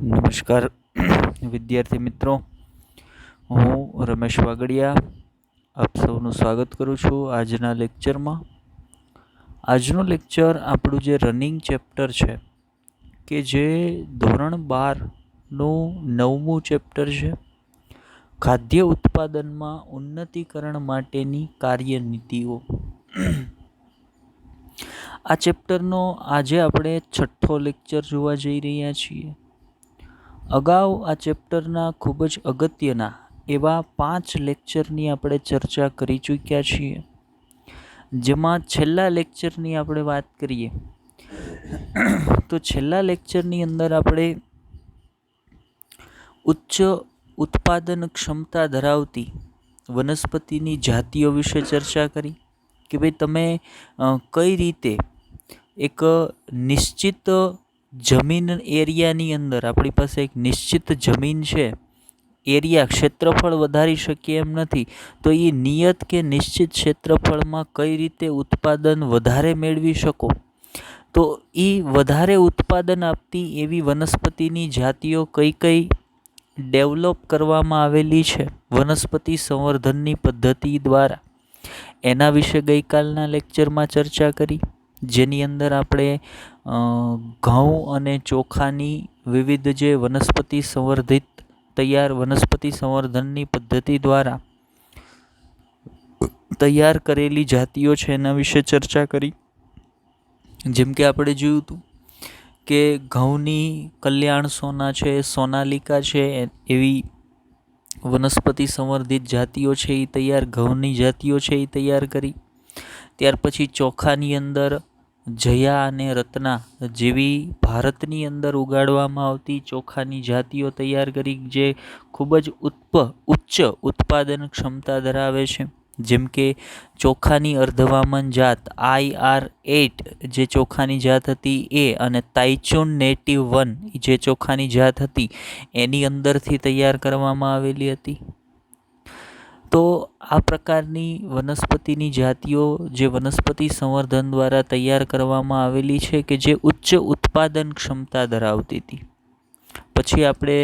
નમસ્કાર વિદ્યાર્થી મિત્રો, હું રમેશ વાગડિયા આપ સૌનું સ્વાગત કરું છું આજના લેક્ચરમાં. આજનું લેક્ચર આપણું જે રનિંગ ચેપ્ટર છે કે જે ધોરણ 12નું 9મું ચેપ્ટર છે, ખાદ્ય ઉત્પાદનમાં ઉન્નતીકરણ માટેની કાર્યનીતિઓ. આ ચેપ્ટરનો આજે આપણે 6થો લેક્ચર જોવા જઈ રહ્યા છીએ. અગાઉ આ ચેપ્ટરના ખૂબ જ અગત્યના એવા 5 લેક્ચરની આપણે ચર્ચા કરી ચૂક્યા છીએ, જેમાં છેલ્લા લેક્ચરની આપણે વાત કરીએ તો છેલ્લા લેક્ચરની અંદર આપણે ઉચ્ચ ઉત્પાદન ક્ષમતા ધરાવતી વનસ્પતિની જાતિઓ વિશે ચર્ચા કરી કે ભાઈ તમે કઈ રીતે એક નિશ્ચિત જમીન એરિયાની અંદર, આપણી પાસે એક નિશ્ચિત જમીન છે, એરિયા ક્ષેત્રફળ વધારી શકીએ એમ નથી, તો એ નિયત કે નિશ્ચિત ક્ષેત્રફળમાં કઈ રીતે ઉત્પાદન વધારે મેળવી શકો, તો એ વધારે ઉત્પાદન આપતી એવી વનસ્પતિની જાતિઓ કઈ કઈ ડેવલપ કરવામાં આવેલી છે વનસ્પતિ સંવર્ધનની પદ્ધતિ દ્વારા, એના વિશે ગઈકાલના લેક્ચરમાં ચર્ચા કરી, જેની અંદર આપણે ઘઉં અને ચોખાની વિવિધ જે વનસ્પતિ સંવર્ધિત તૈયાર વનસ્પતિ સંવર્ધનની પદ્ધતિ દ્વારા તૈયાર કરેલી જાતિઓ છે એના વિશે ચર્ચા કરી. જેમ કે આપણે જોયું હતું કે ઘઉંની કલ્યાણ સોના છે, સોનાલિકા છે, એવી વનસ્પતિ સંવર્ધિત જાતિઓ છે એ તૈયાર, ઘઉંની જાતિઓ છે એ તૈયાર કરી. ત્યાર પછી ચોખાની અંદર જયા અને રત્ના જેવી ભારતની અંદર ઉગાડવામાં આવતી ચોખાની જાતિઓ તૈયાર કરી, જે ખૂબ જ ઉચ્ચ ઉત્પાદન ક્ષમતા ધરાવે છે. જેમ કે ચોખાની અર્ધવામન જાત IR8 જે ચોખાની જાત હતી એ, અને તાઇચુન નેટિવ 1 જે ચોખાની જાત હતી એની અંદરથી તૈયાર કરવામાં આવેલી હતી. તો આ પ્રકારની વનસ્પતિની જાતિઓ જે વનસ્પતિ સંવર્ધન દ્વારા તૈયાર કરવામાં આવેલી છે કે જે ઉચ્ચ ઉત્પાદન ક્ષમતા ધરાવતી હતી. પછી આપણે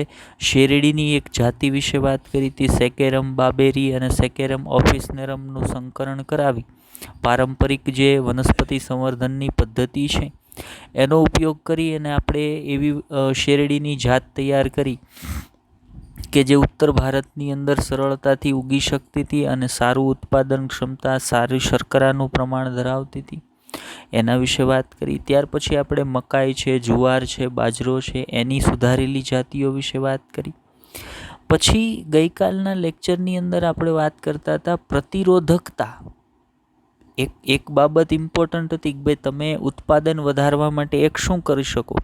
શેરડીની એક જાતિ વિશે વાત કરી હતી, સેકેરમ બાબેરી અને સેકેરમ ઓફિસનેરમનું સંકરણ કરાવી પારંપરિક જે વનસ્પતિ સંવર્ધનની પદ્ધતિ છે એનો ઉપયોગ કરી અને આપણે એવી શેરડીની જાત તૈયાર કરી કે જે ઉત્તર ભારતની અંદર સરળતાથી ઉગી શકતી હતી અને સારું ઉત્પાદન ક્ષમતા, સારી શર્કરાનું પ્રમાણ ધરાવતી હતી, એના વિશે વાત કરી. ત્યાર પછી આપણે મકાઈ છે, જુવાર છે, બાજરો છે, એની સુધારેલી જાતિઓ વિશે વાત કરી. પછી ગઈકાલના લેક્ચરની અંદર આપણે વાત કરતા હતા પ્રતિરોધકતા. એક બાબત ઇમ્પોર્ટન્ટ હતી કે ભાઈ તમે ઉત્પાદન વધારવા માટે એક શું કરી શકો,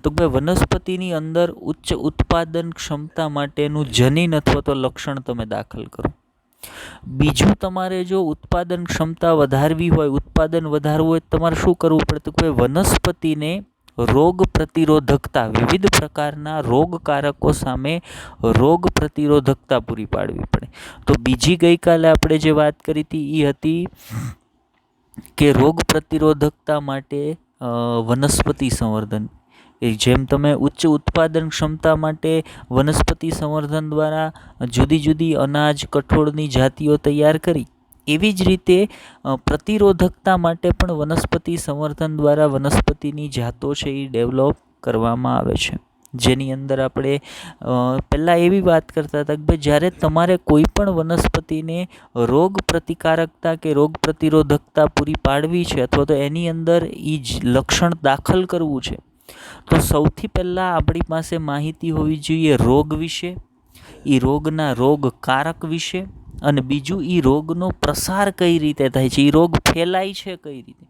તો ભાઈ વનસ્પતિની અંદર ઉચ્ચ ઉત્પાદન ક્ષમતા માટેનું જનીન અથવા તો લક્ષણ તમે દાખલ કરો. બીજું, તમારે જો ઉત્પાદન ક્ષમતા વધારવી હોય, ઉત્પાદન વધારવું હોય, તમારે શું કરવું પડે, તો ભાઈ વનસ્પતિને રોગ પ્રતિરોધકતા, વિવિધ પ્રકારના રોગકારકો સામે રોગ પ્રતિરોધકતા પૂરી પાડવી પડે. તો બીજી ગઈકાલે આપણે જે વાત કરી હતી એ હતી કે રોગ પ્રતિરોધકતા માટે વનસ્પતિ સંવર્ધન. જેમ તમે ઉચ્ચ ઉત્પાદન ક્ષમતા માટે વનસ્પતિ સંવર્ધન દ્વારા જુદી જુદી અનાજ, કઠોળની જાતિઓ તૈયાર કરી, એવી જ રીતે પ્રતિરોધકતા માટે પણ વનસ્પતિ સંવર્ધન દ્વારા વનસ્પતિની જાતો છે એ ડેવલપ કરવામાં આવે છે. જેની અંદર આપણે પહેલાં એવી વાત કરતા હતા કે ભાઈ જ્યારે તમારે કોઈ પણ વનસ્પતિને રોગ પ્રતિકારકતા કે રોગ પ્રતિરોધકતા પૂરી પાડવી છે અથવા તો એની અંદર એ જ લક્ષણ દાખલ કરવું છે, તો સૌથી પહેલાં આપણી પાસે માહિતી હોવી જોઈએ રોગ વિશે, એ રોગના રોગકારક વિશે, અને બીજું એ રોગનો પ્રસાર કઈ રીતે થાય છે, એ રોગ ફેલાય છે કઈ રીતે,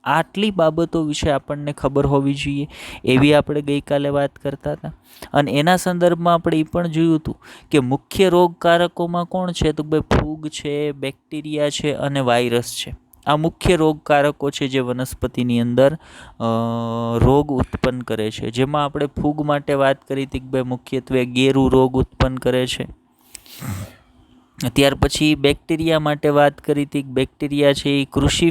આટલી બાબતો વિશે આપણને ખબર હોવી જોઈએ, એવી આપણે ગઈકાલે વાત કરતા હતા. અને એના સંદર્ભમાં આપણે એ પણ જોયું હતું કે મુખ્ય રોગકારકોમાં કોણ છે, તો ભાઈ ફૂગ છે, બેક્ટેરિયા છે અને વાયરસ છે. આ મુખ્ય રોગકારકો છે જે વનસ્પતિની અંદર રોગ ઉત્પન્ન કરે છે. જેમાં આપણે ફૂગ માટે વાત કરી હતી કે ભાઈ મુખ્યત્વે ગેરુ રોગ ઉત્પન્ન કરે છે. ત્યાર પછી બેક્ટેરિયા માટે વાત કરી હતી, બેક્ટેરિયા છે એ કૃષિ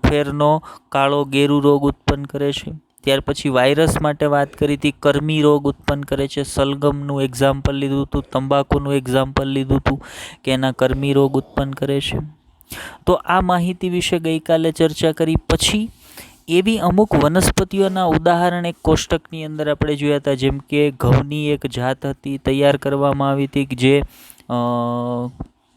ફેરનો કાળો ગેરુ રોગ ઉત્પન્ન કરે છે. ત્યાર પછી વાયરસ માટે વાત કરી હતી, કર્મી રોગ ઉત્પન્ન કરે છે, સલગમનું એક્ઝામ્પલ લીધું હતું, તંબાકુનું એક્ઝામ્પલ લીધું હતું કે એના કર્મી રોગ ઉત્પન્ન કરે છે. તો આ માહિતી વિશે ગઈકાલે ચર્ચા કરી. પછી એવી અમુક વનસ્પતિઓના ઉદાહરણ એક કોષ્ટકની અંદર આપણે જોયા હતા, જેમ કે ઘઉંની એક જાત હતી, તૈયાર કરવામાં આવી હતી જે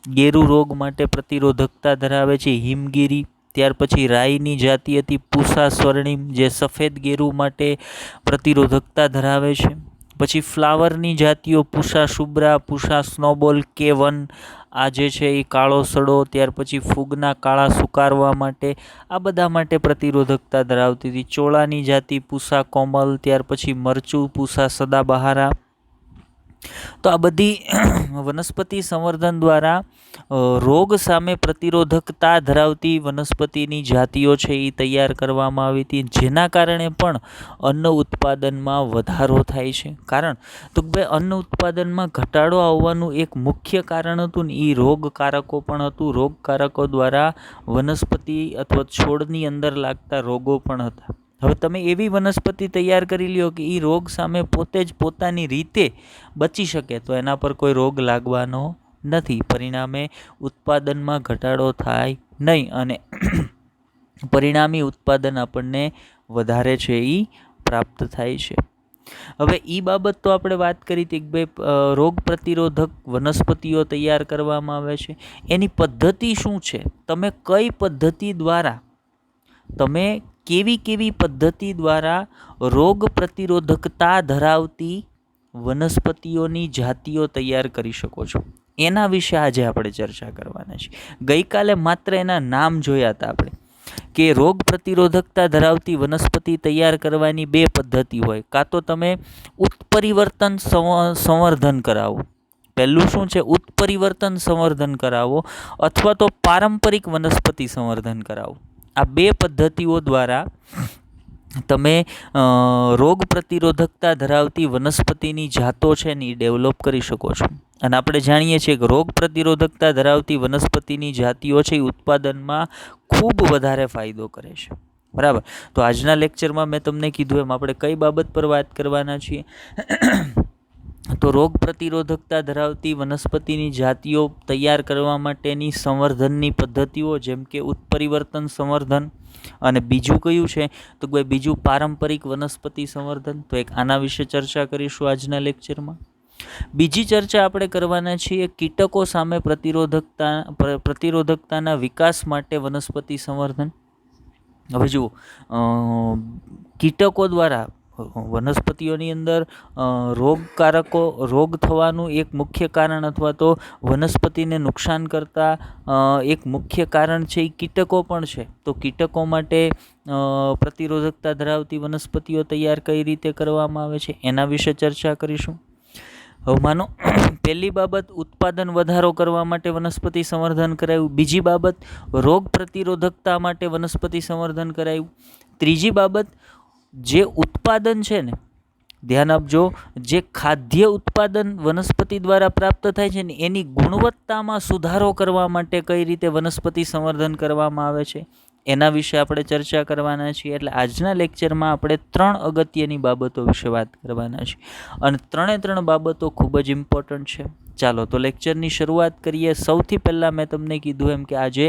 ગેરુ રોગ માટે પ્રતિરોધકતા ધરાવે છે, હિમગીરી. ત્યાર પછી રાઈની જાતિ હતી પૂસા સ્વર્ણિમ, જે સફેદ ગેરુ માટે પ્રતિરોધકતા ધરાવે છે. પછી ફ્લાવરની જાતિઓ પૂસા શુબ્રા, પૂસા સ્નોબોલ, K1 આ જે છે એ કાળો સડો. ત્યાર પછી ફૂગના કાળા સુકારવા માટે, આ બધા માટે પ્રતિરોધકતા ધરાવતી હતી. ચોળાની જાતિ પૂસા કોમલ. ત્યાર પછી મરચું પૂસા સદાબહારા. તો આ બધી વનસ્પતિ સંવર્ધન દ્વારા રોગ સામે પ્રતિરોધકતા ધરાવતી વનસ્પતિની જાતિઓ છે એ તૈયાર કરવામાં આવી હતી, જેના કારણે પણ અન્ન ઉત્પાદનમાં વધારો થાય છે. કારણ તો કે ભાઈ અન્ન ઉત્પાદનમાં ઘટાડો આવવાનું એક મુખ્ય કારણ હતું ને એ રોગકારકો પણ હતું. રોગકારકો દ્વારા વનસ્પતિ અથવા છોડની અંદર લાગતા રોગો પણ હતા. હવે તમે એવી વનસ્પતિ તૈયાર કરી લ્યો કે એ રોગ સામે પોતે જ પોતાની રીતે બચી શકે, તો એના પર કોઈ રોગ લાગવાનો નથી. પરિણામે ઉત્પાદનમાં ઘટાડો થાય નહીં અને પરિણામી ઉત્પાદન આપણને વધારે છે એ પ્રાપ્ત થાય છે. હવે એ બાબત તો આપણે વાત કરી હતી કે ભાઈ રોગ પ્રતિરોધક વનસ્પતિઓ તૈયાર કરવામાં આવે છે, એની પદ્ધતિ શું છે, તમે કઈ પદ્ધતિ દ્વારા, તમે કેવી પદ્ધતિ દ્વારા રોગ પ્રતિરોધકતા ધરાવતી વનસ્પતિઓની જાતિઓ તૈયાર કરી શકો છો, એના વિશે આજે આપણે ચર્ચા કરવાના છીએ. ગઈકાલે માત્ર એના નામ જોયા હતા આપણે કે રોગ પ્રતિરોધકતા ધરાવતી વનસ્પતિ તૈયાર કરવાની બે પદ્ધતિ હોય. કાં તો તમે ઉત્પરિવર્તન સંવર્ધન કરાવો, પહેલું શું છે ઉત્પરિવર્તન સંવર્ધન કરાવો, અથવા તો પારંપરિક વનસ્પતિ સંવર્ધન કરાવો. આ બે પદ્ધતિઓ દ્વારા તમે રોગ પ્રતિરોધકતા ધરાવતી વનસ્પતિની જાતો છે ને એ ડેવલપ કરી શકો છો. અને આપણે જાણીએ છીએ કે રોગ પ્રતિરોધકતા ધરાવતી વનસ્પતિની જાતિઓ છે એ ઉત્પાદનમાં ખૂબ વધારે ફાયદો કરે છે. બરાબર. તો આજના લેક્ચરમાં મેં તમને કીધું એમ આપણે કઈ બાબત પર વાત કરવાના છીએ તો રોગ પ્રતિરોધકતા ધરાવતી વનસ્પતિની જાતિઓ તૈયાર કરવા માટેની સંવર્ધનની પદ્ધતિઓ, જેમ કે ઉત્પરિવર્તન સંવર્ધન, અને બીજું કયું છે તો ભાઈ બીજું પારંપરિક વનસ્પતિ સંવર્ધન. તો એક આના વિશે ચર્ચા કરીશું આજના લેક્ચરમાં. બીજી ચર્ચા આપણે કરવાના છીએ કીટકો સામે પ્રતિરોધકતાના વિકાસ માટે વનસ્પતિ સંવર્ધન. હવે જુઓ, કીટકો દ્વારા વનસ્પતિઓની અંદર રોગ થવાનું એક મુખ્ય કારણ અથવા તો વનસ્પતિને નુકસાન કરતા એક મુખ્ય કારણ છે એ કીટકો પણ છે. તો કીટકો માટે પ્રતિરોધકતા ધરાવતી વનસ્પતિઓ તૈયાર કઈ રીતે કરવામાં આવે છે એના વિશે ચર્ચા કરીશું. હવે માનો પહેલી બાબત ઉત્પાદન વધારો કરવા માટે વનસ્પતિ સંવર્ધન કરાયું, બીજી બાબત રોગ પ્રતિરોધકતા માટે વનસ્પતિ સંવર્ધન કરાયું, ત્રીજી બાબત જે ઉત્પાદન છે ને, ધ્યાન આપજો, જે ખાદ્ય ઉત્પાદન વનસ્પતિ દ્વારા પ્રાપ્ત થાય છે ને એની ગુણવત્તામાં સુધારો કરવા માટે કઈ રીતે વનસ્પતિ સંવર્ધન કરવામાં આવે છે એના વિશે આપણે ચર્ચા કરવાના છીએ. એટલે આજના લેક્ચરમાં આપણે 3 અગત્યની બાબતો વિશે વાત કરવાના છીએ અને ત્રણ બાબતો ખૂબ જ ઇમ્પોર્ટન્ટ છે. ચાલો તો લેક્ચરની શરૂઆત કરીએ. સૌથી પહેલાં મેં તમને કીધું એમ કે આજે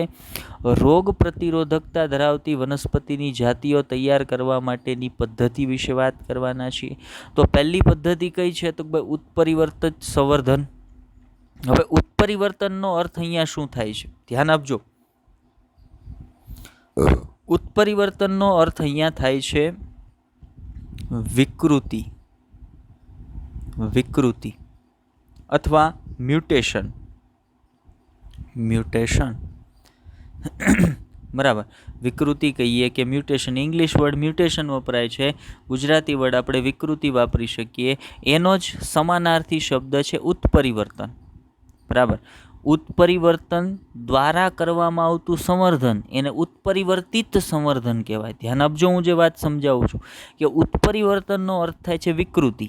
રોગ પ્રતિરોધકતા ધરાવતી વનસ્પતિની જાતિઓ તૈયાર કરવા માટેની પદ્ધતિ વિશે વાત કરવાના છીએ. તો પહેલી પદ્ધતિ કઈ છે તો ભાઈ ઉત્પરિવર્તિત સંવર્ધન. હવે ઉત્પરિવર્તનનો અર્થ અહીંયા શું થાય છે ધ્યાન આપજો. ઉત્પરિવર્તનનો અર્થ અહીંયા થાય છે વિકૃતિ અથવા મ્યુટેશન. બરાબર. વિકૃતિ કહીએ કે મ્યુટેશન, ઇંગ્લિશ વર્ડ મ્યુટેશન વપરાય છે, ગુજરાતી વર્ડ આપણે વિકૃતિ વાપરી શકીએ. એનો જ સમાનાર્થી શબ્દ છે ઉત્પરિવર્તન. બરાબર. ઉત્પરિવર્તન દ્વારા કરવામાં આવતું સંવર્ધન એને ઉત્પરિવર્તિત સંવર્ધન કહેવાય. ધ્યાન આપજો, હું જે વાત સમજાવું છું કે ઉત્પરિવર્તનનો અર્થ થાય છે વિકૃતિ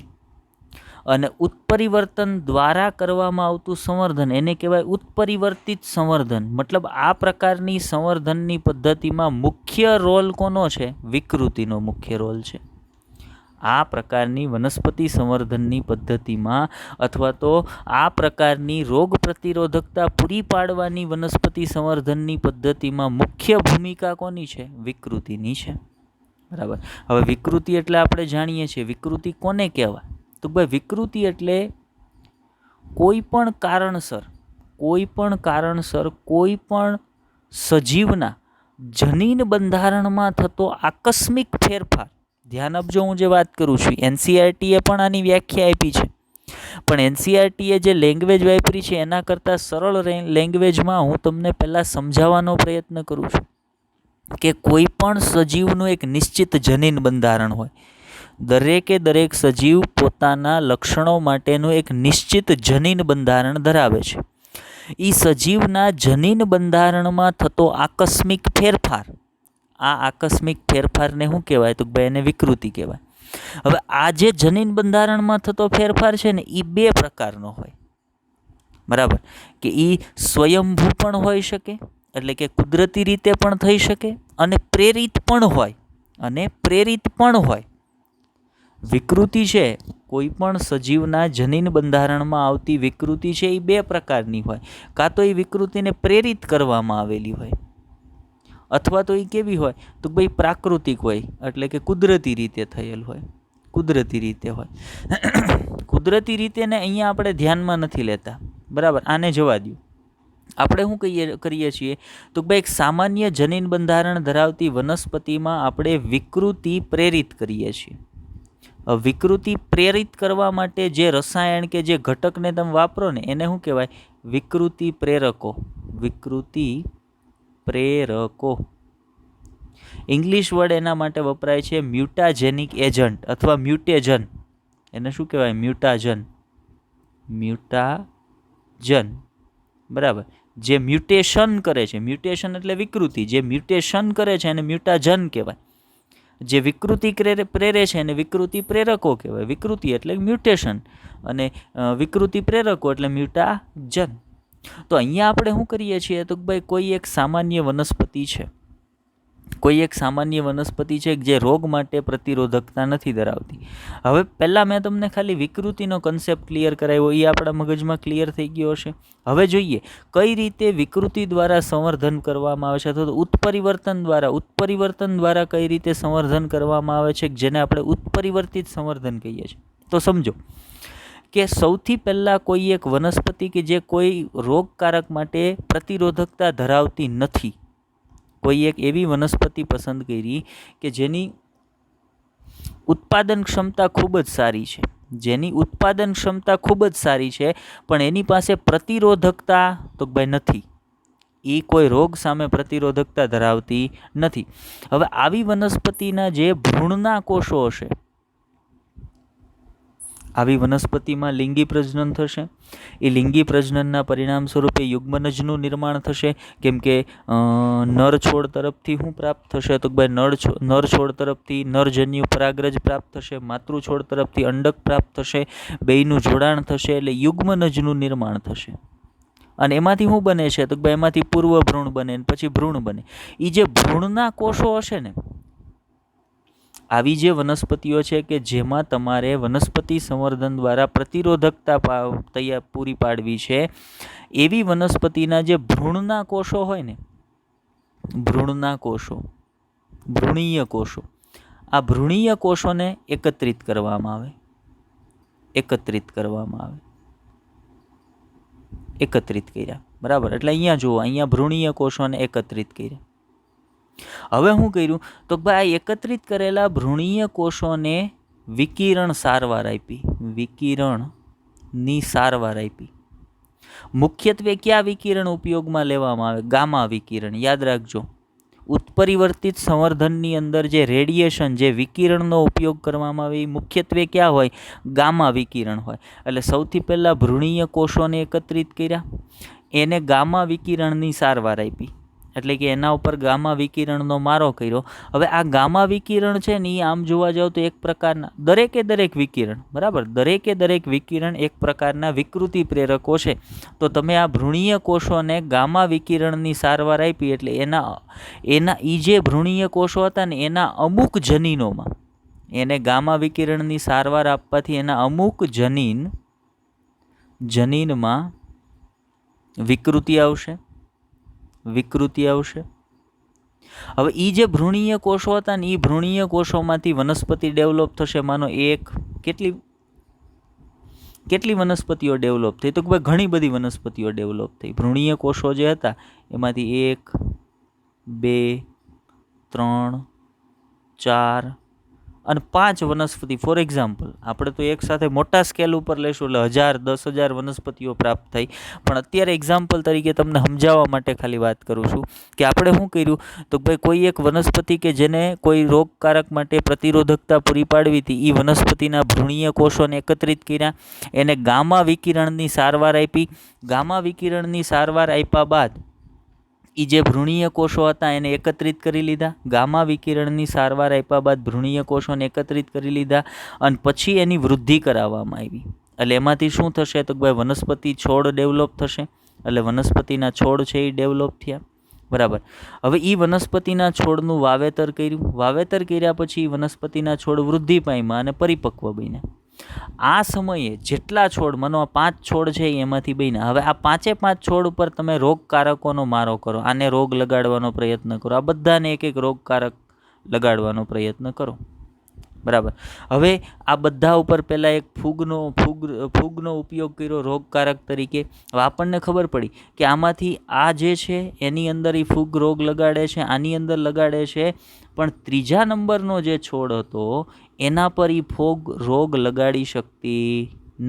અને ઉત્પરિવર્તન દ્વારા કરવામાં આવતું સંવર્ધન એને કહેવાય ઉત્પરિવર્તિત સંવર્ધન. મતલબ આ પ્રકારની સંવર્ધનની પદ્ધતિમાં મુખ્ય રોલ કોનો છે? વિકૃતિનો મુખ્ય રોલ છે. આ પ્રકારની વનસ્પતિ સંવર્ધનની પદ્ધતિમાં અથવા તો આ પ્રકારની રોગ પ્રતિરોધકતા પૂરી પાડવાની વનસ્પતિ સંવર્ધનની પદ્ધતિમાં મુખ્ય ભૂમિકા કોની છે? વિકૃતિની છે. બરાબર. હવે વિકૃતિ એટલે આપણે જાણીએ છીએ વિકૃતિ કોને કહેવાય? તો ભાઈ વિકૃતિ એટલે કોઈ પણ કારણસર કોઈ પણ સજીવના જનીન બંધારણમાં થતો આકસ્મિક ફેરફાર. ધ્યાન આપજો, હું જે વાત કરું છું એનસીઆરટીએ પણ આની વ્યાખ્યા આપી છે, પણ એનસીઆરટીએ જે લેંગ્વેજ વાપરી છે એના કરતાં સરળ લેંગ્વેજમાં હું તમને પહેલાં સમજાવવાનો પ્રયત્ન કરું છું કે કોઈ પણ સજીવનું એક નિશ્ચિત જનીન બંધારણ હોય. દરેક સજીવ પોતાના લક્ષણો માટેનું એક નિશ્ચિત જનીન બંધારણ ધરાવે છે. એ સજીવના જનીન બંધારણમાં થતો આકસ્મિક ફેરફાર, આ આકસ્મિક ફેરફારને શું કહેવાય? તો ભાઈ એને વિકૃતિ કહેવાય. હવે આ જે જનીન બંધારણમાં થતો ફેરફાર છે ને એ બે પ્રકારનો હોય. બરાબર, કે એ સ્વયંભૂ પણ હોઈ શકે, એટલે કે કુદરતી રીતે પણ થઈ શકે, અને પ્રેરિત પણ હોય. વિકૃતિ છે કોઈ પણ સજીવના જનીન બંધારણમાં આવતી વિકૃતિ છે એ બે પ્રકારની હોય. કાં તો એ વિકૃતિને પ્રેરિત કરવામાં આવેલી હોય, અથવા તો એ કેવી હોય? તો ભાઈ પ્રાકૃતિક હોય, એટલે કે કુદરતી રીતે થયેલ હોય. કુદરતી રીતે ને અહીંયા આપણે ધ્યાનમાં નથી લેતા. બરાબર, આને જવા દો. આપણે શું કરીએ છીએ? તો ભાઈ એક સામાન્ય જનીન બંધારણ ધરાવતી વનસ્પતિમાં આપણે વિકૃતિ પ્રેરિત કરીએ છીએ. વિકૃતિ પ્રેરિત કરવા માટે જે રસાયણ કે જે ઘટકને તમે વાપરો ને એને શું કહેવાય? વિકૃતિ પ્રેરકો. ઇંગ્લિશ વર્ડ એના માટે વપરાય છે મ્યુટાજેનિક એજન્ટ અથવા મ્યુટેજન. એને શું કહેવાય? મ્યુટાજન. બરાબર, જે મ્યુટેશન કરે છે, મ્યુટેશન એટલે વિકૃતિ, જે મ્યુટેશન કરે છે એને મ્યુટાજન કહેવાય. જે વિકૃતિ પ્રેરે છે એને વિકૃતિ પ્રેરકો કહેવાય. વિકૃતિ એટલે મ્યુટેશન અને વિકૃતિ પ્રેરકો એટલે મ્યુટાજન. તો અહીંયા આપણે શું કરીએ છીએ? તો ભાઈ કોઈ એક સામાન્ય વનસ્પતિ છે જે રોગ માટે પ્રતિરોધકતા નથી ધરાવતી. હવે પહેલાં મેં તમને ખાલી વિકૃતિનો કન્સેપ્ટ ક્લિયર કરાવ્યો, એ આપણા મગજમાં ક્લિયર થઈ ગયો હશે. હવે જોઈએ કઈ રીતે વિકૃતિ દ્વારા સંવર્ધન કરવામાં આવે છે, અથવા તો ઉત્પરિવર્તન દ્વારા કઈ રીતે સંવર્ધન કરવામાં આવે છે, જેને આપણે ઉત્પરિવર્તિત સંવર્ધન કહીએ છીએ. તો સમજો કે સૌથી પહેલાં કોઈ એક વનસ્પતિ કે જે કોઈ રોગકારક માટે પ્રતિરોધકતા ધરાવતી નથી, કોઈ એક એવી વનસ્પતિ પસંદ કરી કે જેની ઉત્પાદન ક્ષમતા ખૂબ જ સારી છે, પણ એની પાસે પ્રતિરોધકતા તો ભાઈ નથી. એ કોઈ રોગ સામે પ્રતિરોધકતા ધરાવતી નથી. હવે આવી વનસ્પતિના જે ભ્રૂણના કોષો હશે, આવી વનસ્પતિમાં લિંગી પ્રજનન થશે. એ લિંગી પ્રજનનના પરિણામ સ્વરૂપે યુગ્મનજનું નિર્માણ થશે. કેમ કે નર છોડ તરફથી શું પ્રાપ્ત થશે? તો ભાઈ નર છોડ તરફથી નરજન્યુ પરાગરજ પ્રાપ્ત થશે, માતૃ છોડ તરફથી અંડક પ્રાપ્ત થશે, બેયનું જોડાણ થશે, એટલે યુગ્મનજનું નિર્માણ થશે. અને એમાંથી શું બને છે? તો ભાઈ એમાંથી પૂર્વ ભ્રૂણ બને, પછી ભ્રૂણ બને. એ જે ભ્રૂણના કોષો હશે ને, આવી જે વનસ્પતિઓ છે કે જેમાં તમારે વનસ્પતિ સંવર્ધન દ્વારા પ્રતિરોધકતા પૂરી પાડવી છે, એવી વનસ્પતિના જે ભ્રૂણના કોષો હોય ને, ભ્રૂણીય કોષો, આ ભ્રૂણીય કોષોને એકત્રિત કરવામાં આવે. એકત્રિત કર્યા. બરાબર, એટલે અહીંયા જુઓ, અહીંયા ભ્રૂણીય કોષોને એકત્રિત કર્યા. હવે શું કર્યું? તો ભાઈ એકત્રિત કરેલા ભ્રૂણીય કોષોને વિકિરણની સારવાર આપી. મુખ્યત્વે કયા વિકિરણ ઉપયોગમાં લેવામાં આવે? ગામા વિકિરણ. યાદ રાખજો, ઉત્પરિવર્તિત સંવર્ધનની અંદર જે રેડિયેશન, જે વિકિરણનો ઉપયોગ કરવામાં આવે એ મુખ્યત્વે ક્યાં હોય? ગામા વિકિરણ હોય. એટલે સૌથી પહેલાં ભ્રૂણીય કોષોને એકત્રિત કર્યા, એને ગામા વિકિરણની સારવાર આપી, એટલે કે એના ઉપર ગામા વિકિરણનો મારો કર્યો. હવે આ ગામા વિકિરણ છે ને એ આમ જોવા જાવ તો એક પ્રકારના દરેક વિકિરણ, બરાબર, દરેક વિકિરણ એક પ્રકારના વિકૃતિ પ્રેરકો છે. તો તમે આ ભ્રૂણીય કોષોને ગામા વિકિરણની સારવાર આપી, એટલે એના એ જે ભ્રૂણીય કોષો હતા ને એના અમુક જનીનોમાં એને ગામા વિકિરણની સારવાર આપવાથી એના અમુક જનીનમાં વિકૃતિ આવશે. હવે એ જે ભ્રૂણીય કોષો હતા ને, એ ભ્રૂણીય કોષોમાંથી વનસ્પતિ ડેવલપ થશે. માનો કેટલી વનસ્પતિઓ ડેવલપ થઈ? તો ભાઈ ઘણી બધી વનસ્પતિઓ ડેવલપ થઈ. ભ્રૂણીય કોષો જે હતા એમાંથી 1, 2, 3, 4 અને 5 વનસ્પતિ. ફોર એક્ઝામ્પલ, આપણે તો એક સાથે મોટા સ્કેલ ઉપર લેશું એટલે 1000, 10,000 વનસ્પતિઓ પ્રાપ્ત થઈ. પણ અત્યારે એક્ઝામ્પલ તરીકે તમને સમજાવવા માટે ખાલી વાત કરું છું કે આપણે શું કર્યું. તો ભાઈ કોઈ એક વનસ્પતિ કે જેને કોઈ રોગકારક માટે પ્રતિરોધકતા પૂરી પાડવી હતી, એ વનસ્પતિના ભ્રૂણીય કોષોને એકત્રિત કર્યા, એને ગામા વિકિરણની સારવાર આપી. ગામા વિકિરણની સારવાર આપ્યા બાદ એ જે ભ્રૂણીય કોષો હતા એને એકત્રિત કરી લીધા. ગામા વિકિરણની સારવાર આપ્યા બાદ ભ્રૂણીય કોષોને એકત્રિત કરી લીધા અને પછી એની વૃદ્ધિ કરાવવામાં આવી. એટલે એમાંથી શું થશે? તો ભાઈ વનસ્પતિ છોડ ડેવલપ થશે. એટલે વનસ્પતિના છોડ છે એ ડેવલપ થયા. બરાબર. હવે એ વનસ્પતિના છોડનું વાવેતર કર્યું. વાવેતર કર્યા પછી વનસ્પતિના છોડ વૃદ્ધિ પામ્યા અને પરિપક્વ બન્યા. આ સમયે જેટલા છોડ, માનો 5 છોડ છે એમાંથી બન્યા. હવે આ 5 છોડ ઉપર તમે રોગકારકોનો મારો કરો, આને રોગ લગાડવાનો પ્રયત્ન કરો, આ બધાને એક રોગકારક લગાડવાનો પ્રયત્ન કરો. બરાબર. હવે આ બધા ઉપર પહેલાં એક ફૂગનો ઉપયોગ કર્યો રોગકારક તરીકે. હવે આપણને ખબર પડી કે આમાંથી આ જે છે એની અંદર એ ફૂગ રોગ લગાડે છે, આની અંદર લગાડે છે, પણ 3જા નંબરનો જે છોડ હતો એના પર એ ફૂગ રોગ લગાડી શકતી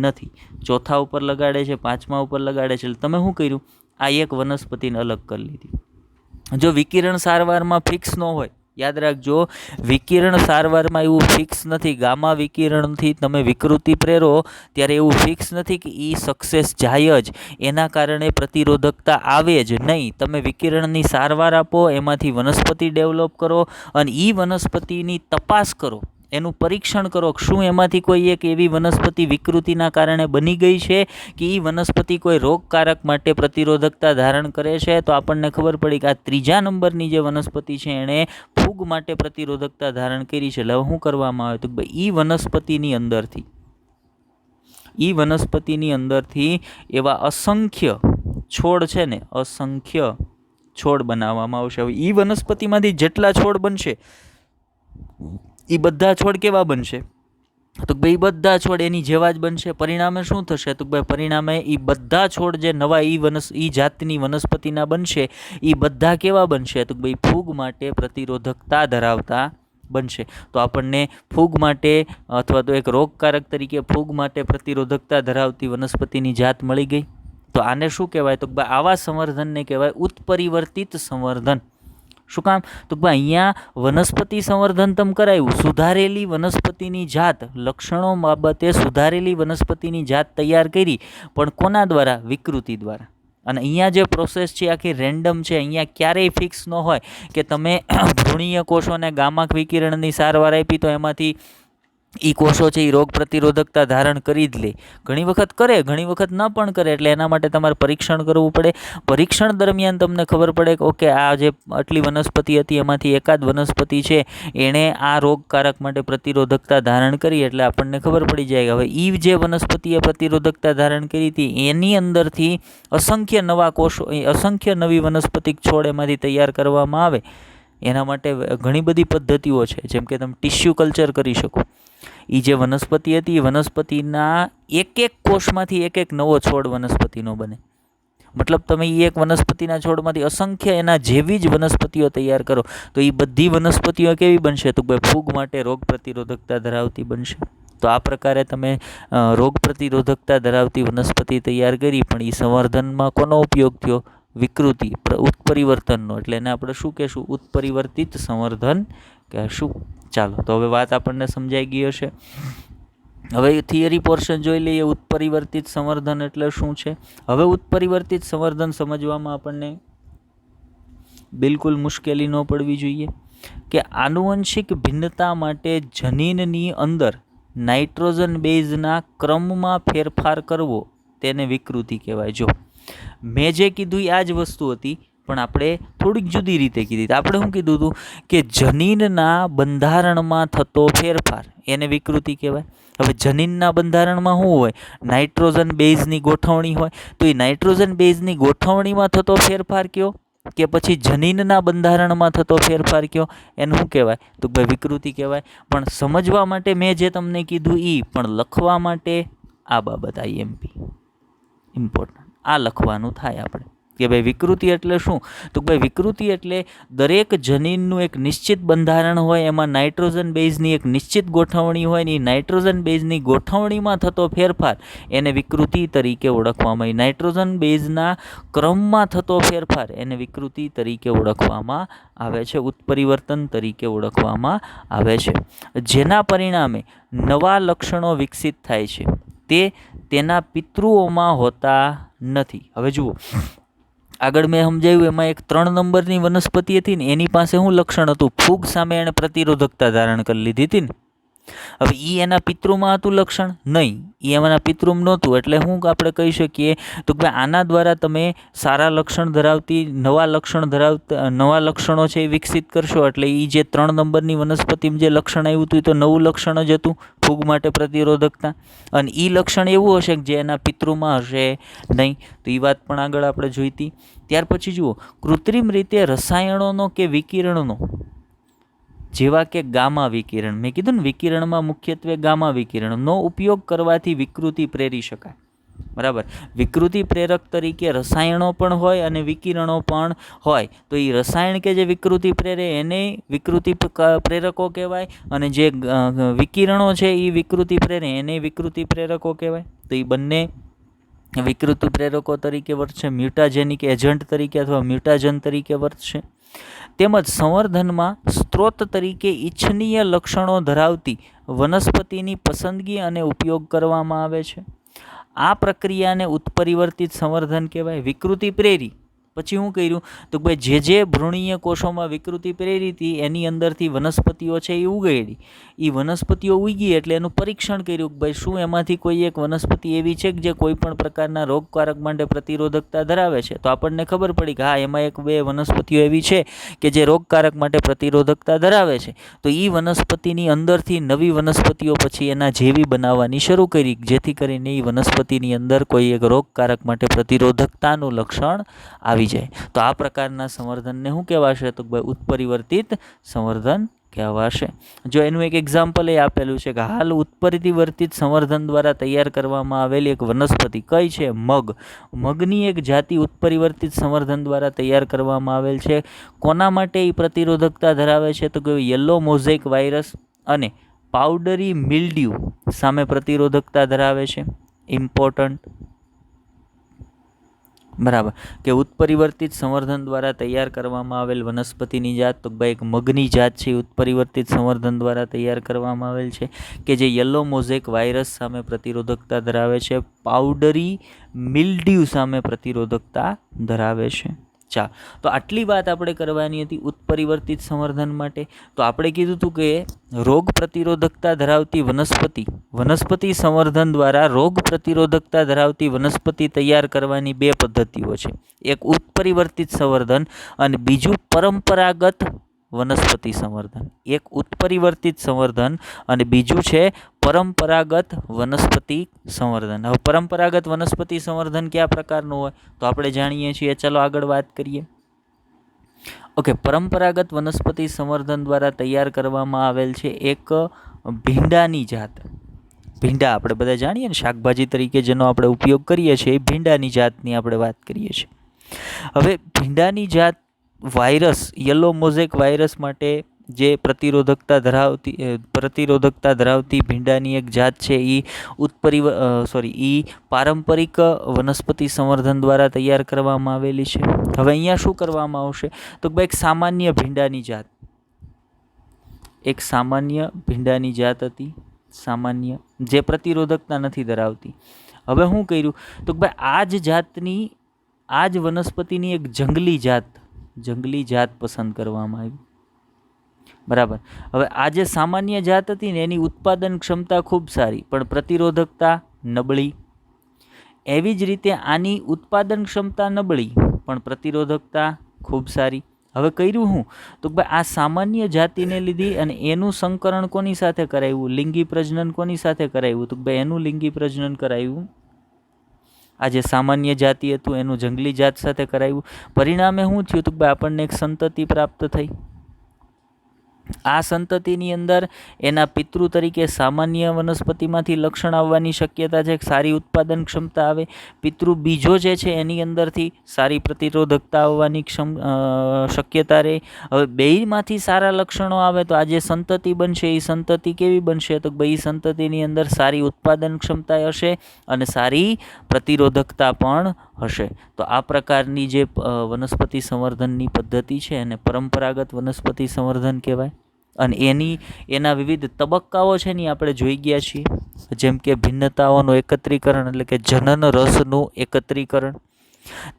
નથી. 4થા ઉપર લગાડે છે, 5મા ઉપર લગાડે છે. એટલે તમે શું કર્યું? આ એક વનસ્પતિને અલગ કરી લીધી. જો વિકિરણ સારવારમાં ફિક્સ ન હોય, યાદ રાખજો, વિકિરણ સારવારમાં એવું ફિક્સ નથી. ગામા વિકિરણથી તમે વિકૃતિ પ્રેરો ત્યારે એવું ફિક્સ નથી કે એ સક્સેસ જાય જ, એના કારણે પ્રતિરોધકતા આવે જ નહીં. તમે વિકિરણની સારવાર આપો, એમાંથી વનસ્પતિ ડેવલપ કરો અને એ વનસ્પતિની તપાસ કરો, એનું પરીક્ષણ કરો. શું એમાંથી કોઈ એક એવી વનસ્પતિ વિકૃતિના કારણે બની ગઈ છે કે એ વનસ્પતિ કોઈ રોગકારક માટે પ્રતિરોધકતા ધારણ કરે છે? તો આપણને ખબર પડી કે આ 3જા નંબરની જે વનસ્પતિ છે એણે ફૂગ માટે પ્રતિરોધકતા ધારણ કરી છે. એટલે શું કરવામાં આવે? તો ભાઈ એ વનસ્પતિની અંદરથી એવા અસંખ્ય છોડ છે ને, અસંખ્ય છોડ બનાવવામાં આવશે. હવે એ વનસ્પતિમાંથી જેટલા છોડ બનશે એ બધા છોડ કેવા બનશે? તો ભાઈ બધા છોડ એની જેવા જ બનશે. પરિણામે શું થશે? તો ભાઈ પરિણામે એ બધા છોડ જે નવા એ જાતની વનસ્પતિના બનશે એ બધા કેવા બનશે? તો ભાઈ ફૂગ માટે પ્રતિરોધકતા ધરાવતા બનશે. તો આપણને ફૂગ માટે અથવા તો એક રોગકારક તરીકે ફૂગ માટે પ્રતિરોધકતા ધરાવતી વનસ્પતિની જાત મળી ગઈ. તો આને શું કહેવાય? તો ભાઈ આવા સંવર્ધનને કહેવાય ઉત્પરિવર્તિત સંવર્ધન. શું કામ? તો ભાઈ અહીંયા વનસ્પતિ સંવર્ધન તમે કરાયું, સુધારેલી વનસ્પતિની જાત, લક્ષણો બાબતે સુધારેલી વનસ્પતિની જાત તૈયાર કરી, પણ કોના દ્વારા? વિકૃતિ દ્વારા. અને અહીંયા જે પ્રોસેસ છે આખી રેન્ડમ છે. અહીંયા ક્યારેય ફિક્સ ન હોય કે તમે ભ્રૂણીય કોષોને ગામા વિકિરણની સારવાર આપી તો એમાંથી એ કોષો છે એ રોગ પ્રતિરોધકતા ધારણ કરી જ લે. ઘણી વખત કરે, ઘણી વખત ન પણ કરે. એટલે એના માટે તમારે પરીક્ષણ કરવું પડે. પરીક્ષણ દરમિયાન તમને ખબર પડે કે ઓકે, આ જે આટલી વનસ્પતિ હતી એમાંથી એકાદ વનસ્પતિ છે એણે આ રોગકારક માટે પ્રતિરોધકતા ધારણ કરી. એટલે આપણને ખબર પડી જાય કે હવે એ જે વનસ્પતિએ પ્રતિરોધકતા ધારણ કરી હતી એની અંદરથી અસંખ્ય નવા કોષો, અસંખ્ય નવી વનસ્પતિક છોડ એમાંથી તૈયાર કરવામાં આવે. એના માટે ઘણી બધી પદ્ધતિઓ છે. જેમ કે તમે ટિશ્યુ કલ્ચર કરી શકો. એ જે વનસ્પતિ હતી એ વનસ્પતિના એક કોષમાંથી એક નવો છોડ વનસ્પતિનો બને. મતલબ તમે એ એક વનસ્પતિના છોડમાંથી અસંખ્ય એના જેવી જ વનસ્પતિઓ તૈયાર કરો તો એ બધી વનસ્પતિઓ કેવી બનશે? તો ભાઈ ફૂગ માટે રોગ પ્રતિરોધકતા ધરાવતી બનશે. તો આ પ્રકારે તમે રોગ પ્રતિરોધકતા ધરાવતી વનસ્પતિ તૈયાર કરી, પણ એ સંવર્ધનમાં કોનો ઉપયોગ થયો? વિકૃતિ, ઉત્પરિવર્તનનો. એટલે એને આપણે શું કહેશું? ઉત્પરિવર્તિત સંવર્ધન કહેશું. ચાલો, તો હવે વાત આપણને સમજાઈ ગઈ હશે. હવે થિયરી પોર્શન જોઈ લઈએ. ઉત્પરિવર્તિત સંવર્ધન એટલે શું છે? હવે ઉત્પરિવર્તિત સંવર્ધન સમજવામાં આપણને બિલકુલ મુશ્કેલી ન પડવી જોઈએ કે આનુવંશિક ભિન્નતા માટે જનીનની અંદર નાઇટ્રોજન બેઝના ક્રમમાં ફેરફાર કરવો તેને વિકૃતિ કહેવાય. જો મેં જે કીધું એ આ જ વસ્તુ હતી, પણ આપણે થોડીક જુદી રીતે કીધી. આપણે શું કીધું હતું કે જનીનના બંધારણમાં થતો ફેરફાર એને વિકૃતિ કહેવાય. હવે જનીનના બંધારણમાં શું હોય? નાઇટ્રોજન બેઝની ગોઠવણી હોય. તો એ નાઇટ્રોજન બેઝની ગોઠવણીમાં થતો ફેરફાર કયો કે પછી જનીનના બંધારણમાં થતો ફેરફાર કયો, એને શું કહેવાય? તો ભાઈ વિકૃતિ કહેવાય. પણ સમજવા માટે મેં જે તમને કીધું એ, પણ લખવા માટે આ બાબત IMP ઇમ્પોર્ટન્ટ, આ લખવાનું થાય આપણે કે ભાઈ વિકૃતિ એટલે શું. તો ભાઈ વિકૃતિ એટલે દરેક જનીનનું એક નિશ્ચિત બંધારણ હોય, એમાં નાઇટ્રોજન બેઝની એક નિશ્ચિત ગોઠવણી હોય ને એ નાઇટ્રોજન બેઝની ગોઠવણીમાં થતો ફેરફાર એને વિકૃતિ તરીકે ઓળખવામાં આવે. નાઇટ્રોજન બેઝના ક્રમમાં થતો ફેરફાર એને વિકૃતિ તરીકે ઓળખવામાં આવે છે, ઉત્પરિવર્તન તરીકે ઓળખવામાં આવે છે. જેના પરિણામે નવા લક્ષણો વિકસિત થાય છે તે તેના પિતૃઓમાં હોતા નથી. હવે જુઓ, આગળ મેં સમજાવ્યું એમાં એક 3 નંબરની વનસ્પતિ હતી ને, એની પાસે શું લક્ષણ હતું? ફૂગ સામે એણે પ્રતિરોધકતા ધારણ કરી લીધી હતી ને. હવે એ એના પિતૃમાં હતું લક્ષણ? નહીં, એ એના પિતૃમાં નહોતું. એટલે શું આપણે કહી શકીએ તો કે આના દ્વારા તમે સારા લક્ષણ ધરાવતી નવા લક્ષણો છે એ વિકસિત કરશો. એટલે એ જે 3 નંબરની વનસ્પતિમાં જે લક્ષણ આવ્યું હતું એ તો નવું લક્ષણ જ હતું, ફૂગ માટે પ્રતિરોધકતા. અને એ લક્ષણ એવું હશે કે જે એના પિતૃમાં હશે નહીં. તો એ વાત પણ આગળ આપણે જોઈતી. ત્યાર પછી જુઓ, કૃત્રિમ રીતે રસાયણોનો કે વિકિરણનો, જેવા કે ગામા વિકિરણ, મેં કીધું ને વિકિરણમાં મુખ્યત્વે ગામા વિકિરણનો ઉપયોગ કરવાથી વિકૃતિ પ્રેરી શકાય. બરાબર, વિકૃતિ પ્રેરક તરીકે રસાયણો પણ હોય અને વિકિરણો પણ હોય. તો એ રસાયણ કે જે વિકૃતિ પ્રેરે એને વિકૃતિ પ્રેરકો કહેવાય, અને જે વિકિરણો છે એ વિકૃતિ પ્રેરે એને વિકૃતિ પ્રેરકો કહેવાય. તો એ બંને વિકૃતિ પ્રેરકો તરીકે વર્તશે, મ્યુટાજેનિક એજન્ટ તરીકે અથવા મ્યુટાજન તરીકે વર્તશે. તેમજ સંવર્ધનમાં સ્ત્રોત તરીકે ઇચ્છનીય લક્ષણો ધરાવતી વનસ્પતિની પસંદગી અને ઉપયોગ કરવામાં આવે છે. આ પ્રક્રિયાને ઉત્પરિવર્તિત સંવર્ધન કહેવાય. વિકૃતિ પ્રેરી પછી શું કર્યું તો ભાઈ જે ભ્રૂણીય કોષોમાં વિકૃતિ પ્રેરી હતી એની અંદરથી વનસ્પતિઓ છે એ ઉગેડી. એ વનસ્પતિઓ ઉગી એટલે એનું પરીક્ષણ કર્યું કે ભાઈ શું એમાંથી કોઈ એક વનસ્પતિ એવી છે કે જે કોઈ પણ પ્રકારના રોગકારક માટે પ્રતિરોધકતા ધરાવે છે. તો આપણને ખબર પડી કે હા, એમાં 1-2 વનસ્પતિઓ એવી છે કે જે રોગકારક માટે પ્રતિરોધકતા ધરાવે છે. તો એ વનસ્પતિની અંદરથી નવી વનસ્પતિઓ પછી એના જેવી બનાવવાની શરૂ કરી, જેથી કરીને એ વનસ્પતિની અંદર કોઈ એક રોગકારક માટે પ્રતિરોધકતાનું લક્ષણ આવી જાય. તો આ પ્રકારના સંવર્ધનને શું કહેવાશે તો ભાઈ ઉત્પરિવર્તિત સંવર્ધન કહેવાશે. જો એનું એક એક્ઝામ્પલ એ આપેલું છે કે હાલ ઉત્પરિવર્તિત સંવર્ધન દ્વારા તૈયાર કરવામાં આવેલી એક વનસ્પતિ કઈ છે? મગ. મગની એક જાતિ ઉત્પરિવર્તિત સંવર્ધન દ્વારા તૈયાર કરવામાં આવેલ છે. કોના માટે એ પ્રતિરોધકતા ધરાવે છે તો કે યલો મોઝેક વાયરસ અને પાવડરી મિલ્ડ્યુ સામે પ્રતિરોધકતા ધરાવે છે. ઇમ્પોર્ટન્ટ. બરાબર, કે ઉત્પરિવર્તિત સંવર્ધન દ્વારા તૈયાર કરવામાં આવેલ વનસ્પતિની જાત તો ભાઈ એક મગની જાત છે, ઉત્પરિવર્તિત સંવર્ધન દ્વારા તૈયાર કરવામાં આવેલ છે કે જે યલો મોઝેક વાયરસ સામે પ્રતિરોધકતા ધરાવે છે, પાવડરી મિલ્ડ્યુ સામે પ્રતિરોધકતા ધરાવે છે. ચાલો, તો આટલી વાત આપણે કરવાની હતી ઉત્પરિવર્તિત સંવર્ધન માટે. તો આપણે કીધું હતું કે રોગ પ્રતિરોધકતા ધરાવતી વનસ્પતિ સંવર્ધન દ્વારા રોગ પ્રતિરોધકતા ધરાવતી વનસ્પતિ તૈયાર કરવાની 2 પદ્ધતિઓ છે. એક ઉત્પરિવર્તિત સંવર્ધન અને બીજું પરંપરાગત વનસ્પતિ સંવર્ધન. એક ઉત્પરિવર્તિત સંવર્ધન અને બીજું છે પરંપરાગત વનસ્પતિ સંવર્ધન. હવે પરંપરાગત વનસ્પતિ સંવર્ધન કયા પ્રકારનું હોય તો આપણે જાણીએ છીએ. ચાલો આગળ વાત કરીએ. ઓકે, પરંપરાગત વનસ્પતિ સંવર્ધન દ્વારા તૈયાર કરવામાં આવેલ છે એક ભીંડાની જાત. ભીંડા આપણે બધા જાણીએ ને, શાકભાજી તરીકે જેનો આપણે ઉપયોગ કરીએ છીએ, એ ભીંડાની જાતની આપણે વાત કરીએ છીએ. હવે ભીંડાની જાત વાયરસ, યલો મોઝેક વાયરસ માટે જે પ્રતિરોધકતા ધરાવતી ભીંડાની એક જાત છે એ પારંપરિક વનસ્પતિ સંવર્ધન દ્વારા તૈયાર કરવામાં આવેલી છે. હવે અહીંયા શું કરવામાં આવશે તો ભાઈ એક સામાન્ય ભીંડાની જાત હતી, સામાન્ય, જે પ્રતિરોધકતા નથી ધરાવતી. હવે શું કર્યું તો ભાઈ આ જ વનસ્પતિની એક જંગલી જાત પસંદ કરવામાં આવી. બરાબર, હવે આ જે સામાન્ય જાત હતી ને એની ઉત્પાદન ક્ષમતા ખૂબ સારી પણ પ્રતિરોધકતા નબળી. એવી જ રીતે આની ઉત્પાદન ક્ષમતા નબળી પણ પ્રતિરોધકતા ખૂબ સારી. હવે કર્યું હું તો ભાઈ આ સામાન્ય જાતિને લીધી અને એનું સંકરણ કોની સાથે કરાવ્યું, લિંગી પ્રજનન કોની સાથે કરાવ્યું, તો ભાઈ એનું લિંગી પ્રજનન કરાવ્યું આ જે સામાન્ય જાતિ હતું એનું જંગલી જાત સાથે કરાવ્યું. પરિણામે શું થયું તો ભાઈ આપણને એક સંતતિ પ્રાપ્ત થઈ. આ સંતતિની અંદર એના પિતૃ તરીકે સામાન્ય વનસ્પતિમાંથી લક્ષણ આવવાની શક્યતા છે, સારી ઉત્પાદન ક્ષમતા આવે. પિતૃ બીજો જે છે એની અંદરથી સારી પ્રતિરોધકતા આવવાની શક્યતા રહે. હવે બેયમાંથી સારા લક્ષણો આવે તો આ જે સંતતિ બનશે એ સંતતિ કેવી બનશે તો ભાઈ સંતતિની અંદર સારી ઉત્પાદન ક્ષમતા હશે અને સારી પ્રતિરોધકતા પણ હશે. તો આ પ્રકારની જે વનસ્પતિ સંવર્ધનની પદ્ધતિ છે એને પરંપરાગત વનસ્પતિ સંવર્ધન કહેવાય. અને એના વિવિધ તબક્કાઓ છે ને આપણે જોઈ ગયા છીએ, જેમ કે ભિન્નતાઓનું એકત્રીકરણ એટલે કે જનન રસનું એકત્રીકરણ,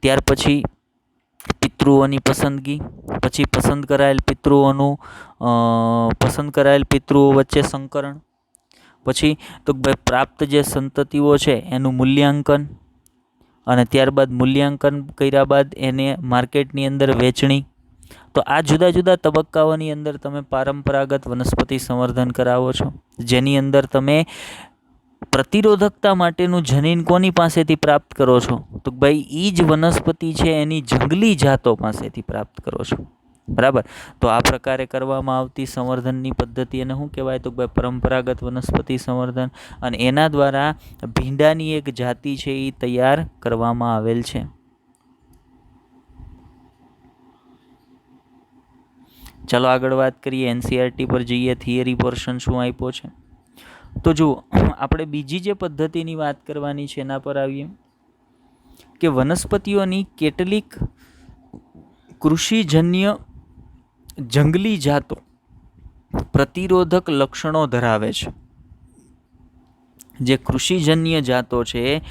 ત્યાર પછી પિતૃઓની પસંદગી, પછી પસંદ કરાયેલ પિતૃઓ વચ્ચે સંકરણ, પછી તો ભાઈ પ્રાપ્ત જે સંતતિઓ છે એનું મૂલ્યાંકન, અને ત્યારબાદ મૂલ્યાંકન કર્યા બાદ એને માર્કેટની અંદર વેચણી. તો આ જુદા જુદા તબક્કાઓની અંદર તમે પરંપરાગત વનસ્પતિ સંવર્ધન કરાવો છો, જેની અંદર તમે પ્રતિરોધકતા માટેનું જનીન કોની પાસેથી પ્રાપ્ત કરો છો તો ભાઈ એ જ વનસ્પતિ છે એની જંગલી જાતો પાસેથી પ્રાપ્ત કરો છો. બરાબર. તો આ પ્રકારે કરવામાં આવતી સંવર્ધનની પદ્ધતિ એને શું કહેવાય તો ભાઈ પરંપરાગત વનસ્પતિ સંવર્ધન. અને એના દ્વારા ભીંડાની એક જાતિ છે એ તૈયાર કરવામાં આવેલ છે. ચાલો આગળ વાત કરીએ, એનસીઈઆરટી પર જઈએ, થિયરી પોર્શન શું આપ્યો છે. તો જુઓ, આપણે બીજી જે પદ્ધતિની વાત કરવાની છે એના પર આવીએ કે વનસ્પતિઓની કેટલીક કૃષિજન્ય જંગલી જાતો પ્રતિરોધક લક્ષણો ધરાવે છે. જે કૃષિજન્ય જાતો છે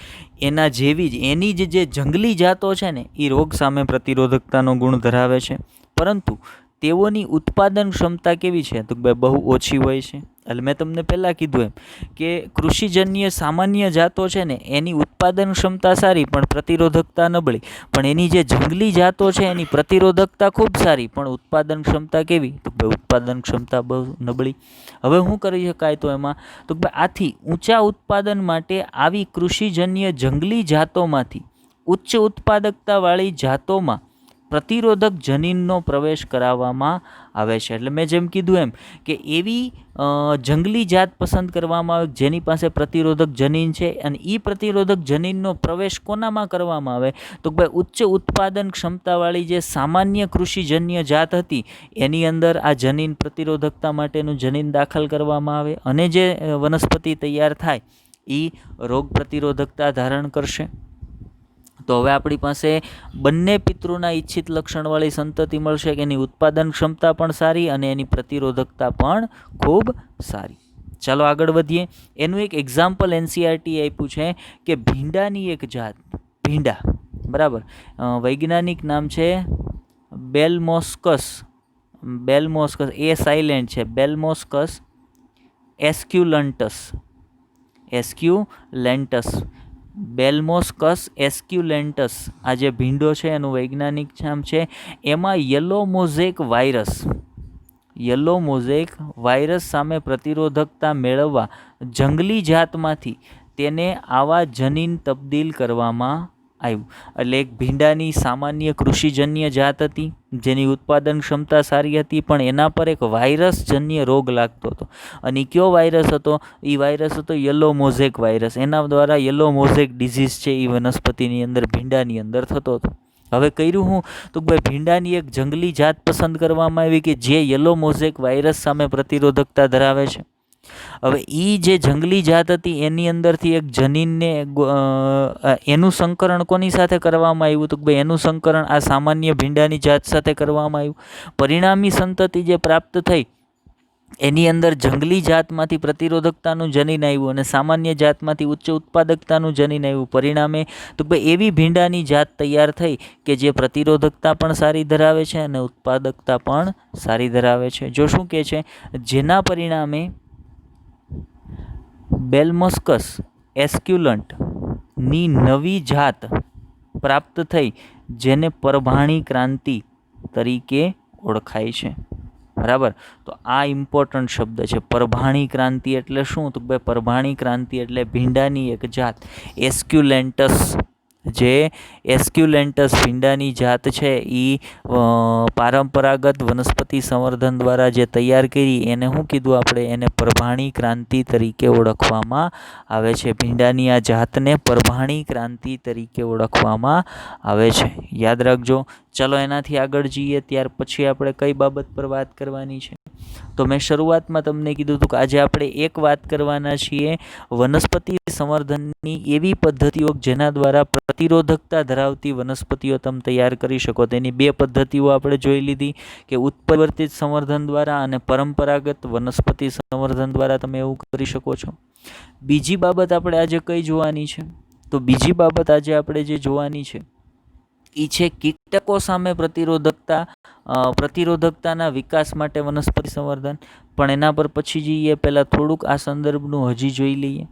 એના જેવી જ એની જે જંગલી જાતો છે ને એ રોગ સામે પ્રતિરોધકતાનો ગુણ ધરાવે છે, પરંતુ તેઓની ઉત્પાદન ક્ષમતા કેવી છે તો બહુ ઓછી હોય છે. એટલે મેં તમને પહેલાં કીધું એમ કે કૃષિજન્ય સામાન્ય જાતો છે ને એની ઉત્પાદન ક્ષમતા સારી પણ પ્રતિરોધકતા નબળી, પણ એની જે જંગલી જાતો છે એની પ્રતિરોધકતા ખૂબ સારી પણ ઉત્પાદન ક્ષમતા કેવી તો ઉત્પાદન ક્ષમતા બહુ નબળી. હવે શું કરી શકાય તો એમાં તો આથી ઊંચા ઉત્પાદન માટે આવી કૃષિજન્ય જંગલી જાતોમાંથી ઉચ્ચ ઉત્પાદકતાવાળી જાતોમાં પ્રતિરોધક જનીનનો પ્રવેશ કરાવવામાં આવે છે. એટલે મેં જેમ કીધું એમ કે એવી જંગલી જાત પસંદ કરવામાં આવે જેની પાસે પ્રતિરોધક જનીન છે, અને એ પ્રતિરોધક જનીનનો પ્રવેશ કોનામાં કરવામાં આવે તો ભાઈ ઉચ્ચ ઉત્પાદન ક્ષમતાવાળી જે સામાન્ય કૃષિજન્ય જાત હતી એની અંદર આ જનીન પ્રતિરોધકતા માટેનું જનીન દાખલ કરવામાં આવે, અને જે વનસ્પતિ તૈયાર થાય એ રોગ પ્રતિરોધકતા ધારણ કરશે. તો હવે આપણી પાસે બંને પિતૃના ઈચ્છિત લક્ષણવાળી સંતતિ મળશે કે એની ઉત્પાદન ક્ષમતા પણ સારી અને એની પ્રતિરોધકતા પણ ખૂબ સારી. ચાલો આગળ વધીએ. એનું એક એક્ઝામ્પલ એનસીઈઆરટી આપ્યું છે કે ભીંડાની એક જાત, ભીંડા, બરાબર, વૈજ્ઞાનિક નામ છે બેલમોસ્કસ, એ સાયલેન્ટ છે, બેલમોસ્કસ એસ્ક્યુલેન્ટસ, બેલમોસ્કસ એસ્ક્યુલેન્ટસ આ જે ભીંડો છે એનું વૈજ્ઞાનિક નામ છે. એમાં યલો મોઝેક વાયરસ સામે પ્રતિરોધકતા મેળવવા જંગલી જાતમાંથી તેને આવા જનીન તબદીલ કરવામાં આવ્યું. એટલે એક ભીંડાની સામાન્ય કૃષિજન્ય જાત હતી જેની ઉત્પાદન ક્ષમતા સારી હતી, પણ એના પર એક વાયરસજન્ય રોગ લાગતો હતો. અને કયો વાયરસ હતો? એ વાયરસ હતો યલો મોઝેક વાયરસ. એના દ્વારા યલો મોઝેક ડિઝીઝ છે એ વનસ્પતિની અંદર ભીંડાની અંદર થતો હતો. હવે કર્યું હું તો ભાઈ ભીંડાની એક જંગલી જાત પસંદ કરવામાં આવી કે જે યલો મોઝેક વાયરસ સામે પ્રતિરોધકતા ધરાવે છે. હવે એ જે જંગલી જાત હતી એની અંદરથી એક જનીનને એનું સંકરણ કોની સાથે કરવામાં આવ્યું તો ભાઈ એનું સંકરણ આ સામાન્ય ભીંડાની જાત સાથે કરવામાં આવ્યું. પરિણામી સંતતિ જે પ્રાપ્ત થઈ એની અંદર જંગલી જાતમાંથી પ્રતિરોધકતાનું જનીન આવ્યું અને સામાન્ય જાતમાંથી ઉચ્ચ ઉત્પાદકતાનું જનીન આવ્યું. પરિણામે તો ભાઈ એવી ભીંડાની જાત તૈયાર થઈ કે જે પ્રતિરોધકતા પણ સારી ધરાવે છે અને ઉત્પાદકતા પણ સારી ધરાવે છે. જો શું કહે છે, જેના પરિણામે બેલમોસ્કસ એસ્ક્યુલન્ટની નવી જાત પ્રાપ્ત થઈ જેને પરભાણી ક્રાંતિ તરીકે ઓળખાય છે. બરાબર. તો આ ઇમ્પોર્ટન્ટ શબ્દ છે. પરભાણી ક્રાંતિ એટલે શું? તો ભાઈ પરભાણી ક્રાંતિ એટલે ભીંડાની એક જાત એસ્ક્યુલેન્ટસ, જે એસ્ક્યુલેન્ટસ ભીંડાની જાત છે એ પરંપરાગત વનસ્પતિ સંવર્ધન દ્વારા જે તૈયાર કરી એને શું કીધું આપણે? એને પરભાણી ક્રાંતિ તરીકે ઓળખવામાં આવે છે. ભીંડાની આ જાતને પરભાણી ક્રાંતિ તરીકે ઓળખવામાં આવે છે. યાદ રાખજો. ચલો એનાથી આગળ જઈએ. ત્યાર પછી આપણે કઈ બાબત પર વાત કરવાની છે? તો મેં શરૂઆતમાં તમને કીધું હતું કે આજે આપણે એક વાત કરવાના છીએ વનસ્પતિ સંવર્ધનની એવી પદ્ધતિઓ જેના દ્વારા પ્રતિરોધકતા ધરાવતી વનસ્પતિઓ તમે તૈયાર કરી શકો. તેની બે પદ્ધતિઓ આપણે જોઈ લીધી કે ઉત્પરિવર્તિત સંવર્ધન દ્વારા અને પરંપરાગત વનસ્પતિ સંવર્ધન દ્વારા તમે એવું કરી શકો છો. બીજી બાબત આપણે આજે કઈ જોવાની છે? તો બીજી બાબત આજે આપણે જે જોવાની છે એ છે કીટકો સામે પ્રતિરોધકતાના વિકાસ માટે વનસ્પતિ સંવર્ધન. પણ એના પર પછી જઈએ પહેલાં થોડુંક આ સંદર્ભનું હજી જોઈ લઈએ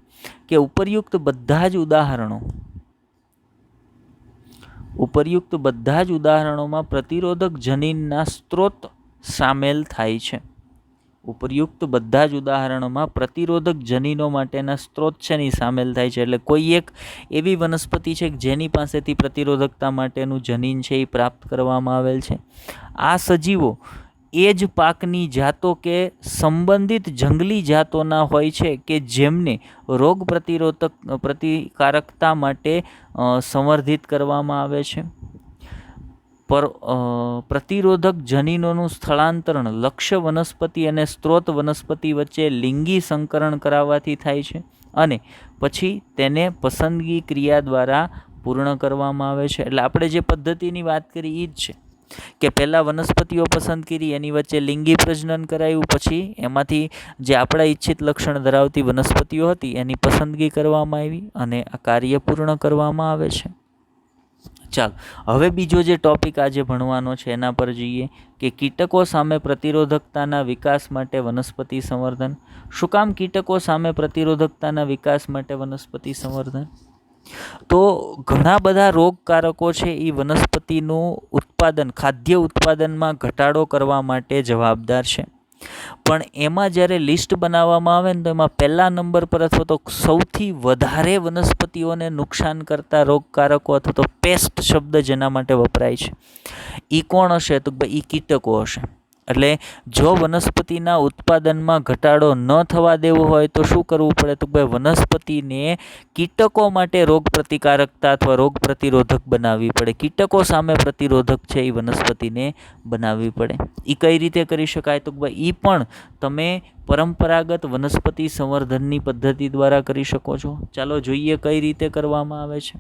કે ઉપરયુક્ત બધા જ ઉદાહરણોમાં પ્રતિરોધક જનીનના સ્ત્રોત સામેલ થાય છે. ઉપરયુક્ત બધા જ ઉદાહરણોમાં પ્રતિરોધક જનીનો માટેના સ્ત્રોત છે ને સામેલ થાય છે. એટલે કોઈ એક એવી વનસ્પતિ છે જેની પાસેથી પ્રતિરોધકતા માટેનું જનીન છે એ પ્રાપ્ત કરવામાં આવેલ છે. આ સજીવો એ જ પાકની જાતો કે સંબંધિત જંગલી જાતોના હોય છે કે જેમને રોગ પ્રતિકારકતા માટે સંવર્ધિત કરવામાં આવે છે. પ્રતિરોધક જનીનોનું સ્થળાંતરણ લક્ષ્ય વનસ્પતિ અને સ્ત્રોત વનસ્પતિ વચ્ચે લિંગી સંકરણ કરાવવાથી થાય છે અને પછી તેને પસંદગી ક્રિયા દ્વારા પૂર્ણ કરવામાં આવે છે. એટલે આપણે જે પદ્ધતિની વાત કરી એ જ છે કે પહેલાં વનસ્પતિઓ પસંદ કરી, એની વચ્ચે લિંગી પ્રજનન કરાયું, પછી એમાંથી જે આપણા ઈચ્છિત લક્ષણ ધરાવતી વનસ્પતિઓ હતી એની પસંદગી કરવામાં આવી અને આ કાર્ય પૂર્ણ કરવામાં આવે છે. ચાલો હવે બીજો જે ટોપિક આજે ભણવાનો છે એના પર જઈએ કે કીટકો સામે પ્રતિરોધકતાના વિકાસ માટે વનસ્પતિ સંવર્ધન. શું કામ કીટકો સામે પ્રતિરોધકતાના વિકાસ માટે વનસ્પતિ સંવર્ધન? તો ઘણા બધા રોગકારકો છે એ વનસ્પતિનું ઉત્પાદન, ખાદ્ય ઉત્પાદનમાં ઘટાડો કરવા માટે જવાબદાર છે. પણ એમાં જ્યારે લિસ્ટ બનાવવામાં આવે ને તો એમાં પહેલા નંબર પર અથવા તો સૌથી વધારે વનસ્પતિઓને નુકસાન કરતા રોગકારકો અથવા તો પેસ્ટ શબ્દ જેના માટે વપરાય છે એ કોણ હશે? તો ભાઈ એ કીટકો હશે. એટલે જો વનસ્પતિના ઉત્પાદનમાં ઘટાડો ન થવા દેવો હોય તો શું કરવું પડે? તો ભાઈ વનસ્પતિને કીટકો માટે રોગ પ્રતિકારકતા અથવા રોગ પ્રતિરોધક બનાવવી પડે. કીટકો સામે પ્રતિરોધક છે એ વનસ્પતિને બનાવવી પડે. એ કઈ રીતે કરી શકાય? તો ભાઈ એ પણ તમે પરંપરાગત વનસ્પતિ સંવર્ધનની પદ્ધતિ દ્વારા કરી શકો છો. ચાલો જોઈએ કઈ રીતે કરવામાં આવે છે.